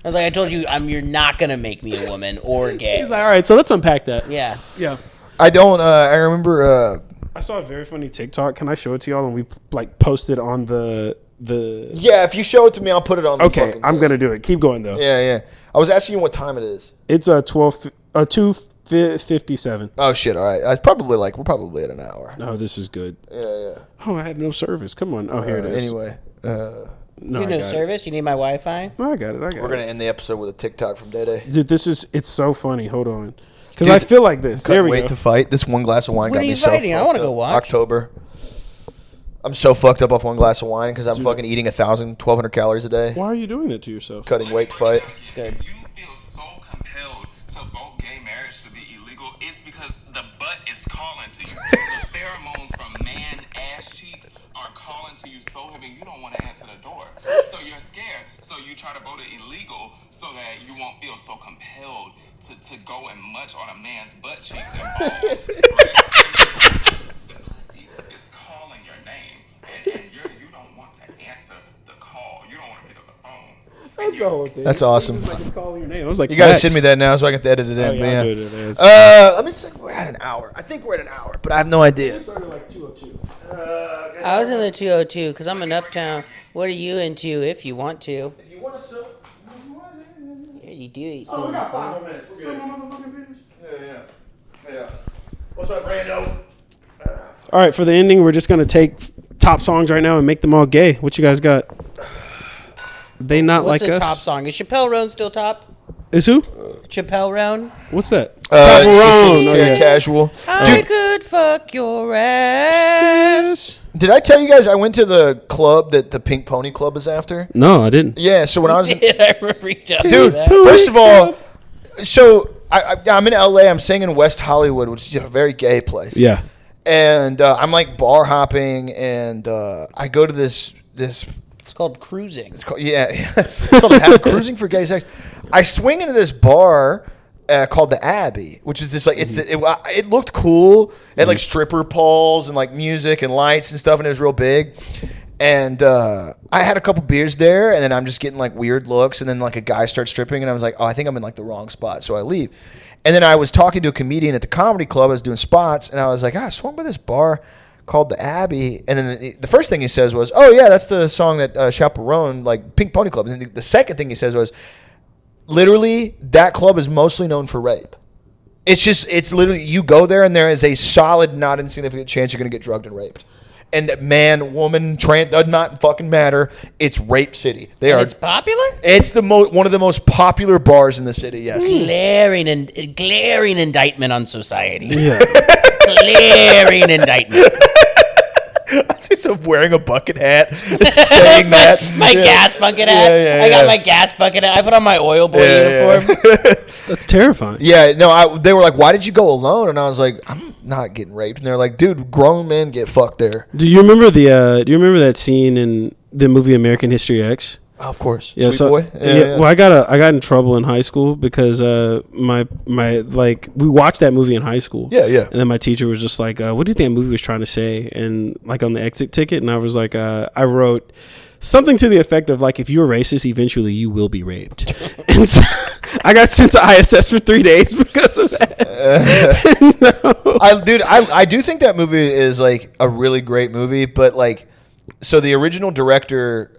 I was like, I told you, you're not going to make me a woman or gay. He's like, all right, so let's unpack that. Yeah. Yeah. I don't. I remember. I saw a very funny TikTok. Can I show it to y'all? And we like posted on the. Yeah, if you show it to me, I'll put it on. Okay, the I'm gonna do it. Keep going though. Yeah. I was asking you what time it is. It's 2:57. Oh shit! All right, we're probably at an hour. No, this is good. Yeah. Oh, I have no service. Come on. Oh, here it is. Anyway, No, You I no got service? You need my Wi-Fi? it. I got it. we're gonna end the episode with a TikTok from Day Day. Dude, it's so funny. Hold on, because Dude, I feel like this. There we Wait go. to fight. This one glass of wine When got are me you so fighting? I fucked wanna go up. watch. October. I'm so fucked up off one glass of wine because I'm fucking eating 1,000, 1,200 calories a day. Why are you doing that to yourself? Cutting weight to fight. It's good. If you feel so compelled to vote gay marriage to be illegal, it's because the butt is calling to you. The pheromones from man ass cheeks are calling to you so heavy you don't want to answer the door. So you're scared. So you try to vote it illegal so that you won't feel so compelled to go and munch on a man's butt cheeks and balls. The pussy is calling your name, and you don't want to answer the call. You don't want to pick up the phone. That's the whole thing. That's awesome. It's like it's calling your name. I was like, You gotta facts. send me that now so I can edit it in. Oh, but yeah, yeah. I'll do it. It's- Let me see. We're at an hour. I think we're at an hour, but I have no idea. started like 2:02. I was in the 202 because I'm in Uptown. What are you into if you want to? If you want to Yeah, you do eat Oh, we some. got 5 more minutes. We're good. Motherfucking business. Yeah. What's up, Brando? All right, for the ending, we're just gonna take top songs right now and make them all gay. What you guys got? They not What's like a us. top song? Is Chappelle Roan still top? Is who? Chappelle Roan? What's that? It's Roan. Oh, yeah. Casual. I could fuck your ass. Did I tell you guys I went to the club that the Pink Pony Club is after? No, I didn't. Yeah, so when I was in, I remember you telling me dude, that. first of all, so I'm in LA. I'm staying in West Hollywood, which is a very gay place. Yeah. And I'm like bar hopping, and I go to this. It's called cruising. It's called it's called cruising for gay sex. I swing into this bar called the Abbey, which is this like it looked cool. It had like stripper poles and like music and lights and stuff, and it was real big. And I had a couple beers there, and then I'm just getting like weird looks, and then like a guy starts stripping, and I was like, oh, I think I'm in like the wrong spot, so I leave. And then I was talking to a comedian at the comedy club. I was doing spots, and I was like, I swung by this bar called the Abbey, and then the first thing he says was, "Oh yeah, that's the song that Chaperone, like Pink Pony Club." And then the second thing he says was, "Literally, that club is mostly known for rape. It's literally you go there, and there is a solid, not insignificant chance you're going to get drugged and raped. And man, woman, trans does not fucking matter. It's rape city. It's popular? It's one of the most popular bars in the city. Yes. Glaring indictment on society. Yeah. Glaring indictment. So wearing a bucket hat, saying that. My gas bucket hat. I got my gas bucket hat. I put on my oil boy uniform. That's terrifying. Yeah, no, they were like, why did you go alone? And I was like, I'm not getting raped. And they're like, dude, grown men get fucked there. Do you remember that scene in the movie American History X? Oh, of course. Yeah, Sweet boy. Well, I got in trouble in high school because my we watched that movie in high school. Yeah. And then my teacher was just like, "What do you think that movie was trying to say?" And like on the exit ticket, and I was like, I wrote something to the effect of like, "If you're racist, eventually you will be raped." And so I got sent to ISS for 3 days because of that. I do think that movie is like a really great movie, but like So the original director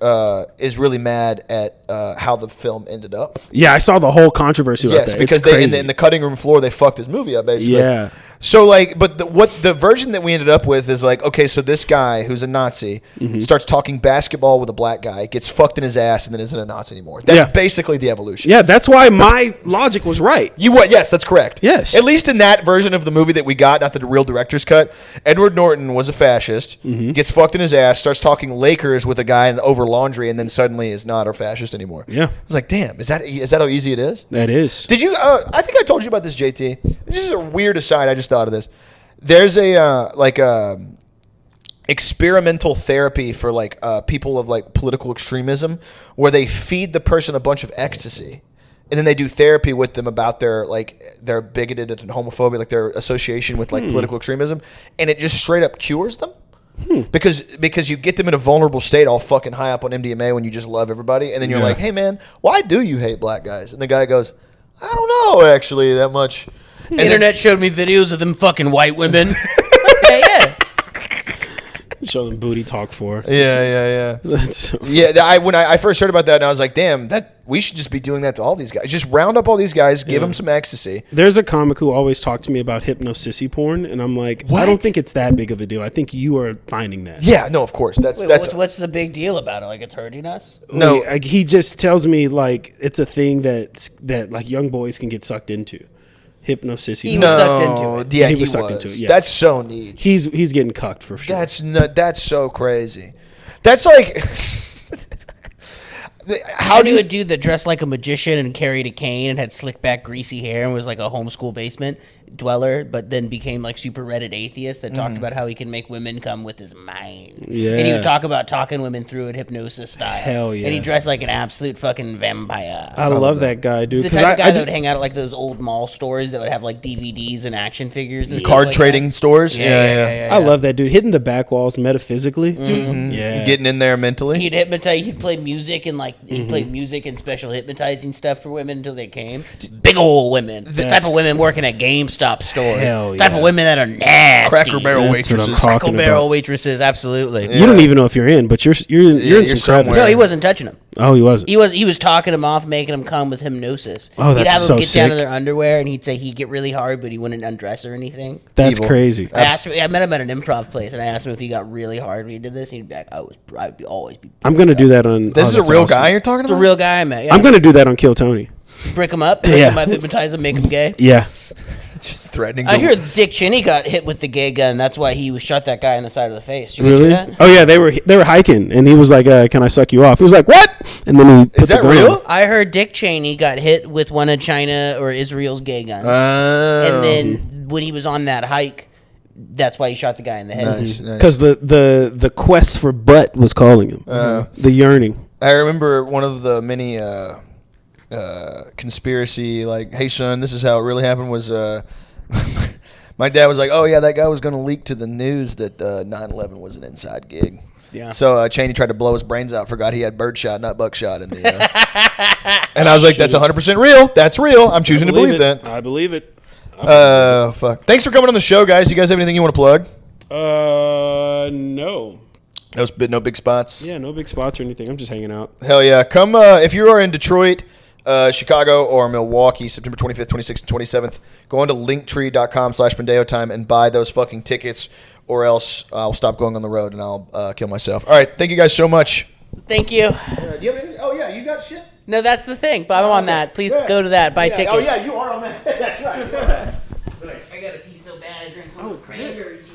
is really mad at how the film ended up. Yeah, I saw the whole controversy about Yes, that. because It's they crazy. in the cutting room floor they fucked his movie up basically. Yeah. So like, but the version that we ended up with is like, okay, so this guy who's a Nazi starts talking basketball with a black guy, gets fucked in his ass, and then isn't a Nazi anymore. That's basically the evolution. Yeah, that's why my logic was right. Yes, that's correct. Yes. At least in that version of the movie that we got, not the real director's cut, Edward Norton was a fascist, gets fucked in his ass, starts talking Lakers with a guy over laundry, and then suddenly is not a fascist anymore. Yeah. I was like, damn, is that how easy it is? That is. Did you? I think I told you about this, JT. This is a weird aside. I just thought of this. There's a experimental therapy for like people of like political extremism, where they feed the person a bunch of ecstasy, and then they do therapy with them about their bigoted and homophobia, like their association with like political extremism, and it just straight up cures them. Because you get them in a vulnerable state, all fucking high up on MDMA when you just love everybody, and then you're like, hey man, why do you hate black guys? And the guy goes, I don't know actually that much. And The internet showed me videos of them fucking white women. Okay, yeah. Show them booty talk for. Yeah. That's so When I first heard about that, and I was like, damn, we should just be doing that to all these guys. Just round up all these guys, give them some ecstasy. There's a comic who always talked to me about hypno-sissy porn, and I'm like, What? I don't think it's that big of a deal. I think you are finding that. Yeah, no, of course. Wait, what's the big deal about it? Like it's hurting us? No. Like, he just tells me like it's a thing that like young boys can get sucked into. Hypno-sissy. He porn. was sucked into it. Yeah, He he was was. sucked into it, yeah. That's so neat. He's getting cucked for sure. That's so crazy. That's like How do you a dude that dressed like a magician and carried a cane and had slick back greasy hair and was like a homeschool basement dweller, but then became like super Reddit atheist that talked about how he can make women come with his mind. Yeah. And he would talk about talking women through it hypnosis style. Hell yeah. And he dressed like an absolute fucking vampire. I love that guy, dude. The 'Cause type of guy I that do- would hang out at like those old mall stores that would have like DVDs and action figures and stuff card like trading that. stores. Yeah. I love that dude. Hitting the back walls metaphysically, dude. Yeah. Getting in there mentally. He'd hypnotize. He'd play music and he'd play music and special hypnotizing stuff for women until they came. Just big old women, the type of women working at GameStop stores. Hell Type yeah. of women that are nasty. Cracker Barrel That's what I'm waitresses. talking Cracker Barrel about. waitresses, absolutely. You don't even know if you're in, but you're in you're some somewhere. crevice. No, he wasn't touching them. Oh, he wasn't. He was talking them off, making them come with hypnosis. Oh, that's he'd have so them get down to sick. their underwear, and he'd say he'd get really hard, but he wouldn't undress or anything. That's Evil. crazy. I asked him. I met him at an improv place, and I asked him if he got really hard when he did this. And he'd be like, "I'd always be." I'm gonna do that on. This is a that's real awesome. guy you're talking It's a about? real guy I met. Yeah. I'm gonna do that on Kill Tony. Brick him up, Yeah. hypnotize him, make him gay. Yeah. Just threatening. I to- hear Dick Cheney got hit with the gay gun. That's why he shot that guy in the side of the face. Did you guys Really? hear that? Oh yeah, they were hiking, and he was like, "Can I suck you off?" He was like, "What?" And then he put Is that the gun real? on. I heard Dick Cheney got hit with one of China or Israel's gay guns. Oh. And then when he was on that hike, that's why he shot the guy in the head. Nice, nice. Because the quest for butt was calling him. The yearning. I remember one of the many conspiracy, like, hey son, this is how it really happened, was my dad was like, oh yeah, that guy was going to leak to the news that 9/11 was an inside gig. Yeah. So Cheney tried to blow his brains out, forgot he had birdshot, not buckshot in the and I was like, that's 100% real. That's real. I'm choosing to believe that. I believe it. Fuck. Thanks for coming on the show, guys. You guys have anything you want to plug? No. No big spots. Yeah, no big spots or anything. I'm just hanging out. Hell yeah. Come if you are in Detroit, Chicago, or Milwaukee, September 25th, 26th, and 27th, go on to linktree.com/Pendeo time and buy those fucking tickets, or else I'll stop going on the road and I'll kill myself. All right. Thank you guys so much. Thank you. Do you have anything? Oh, yeah. You got shit? No, that's the thing. But I'm on that. Please go to that. Buy tickets. Oh, yeah. You are on that. That's right. I got a piece so bad I drank some cranberries.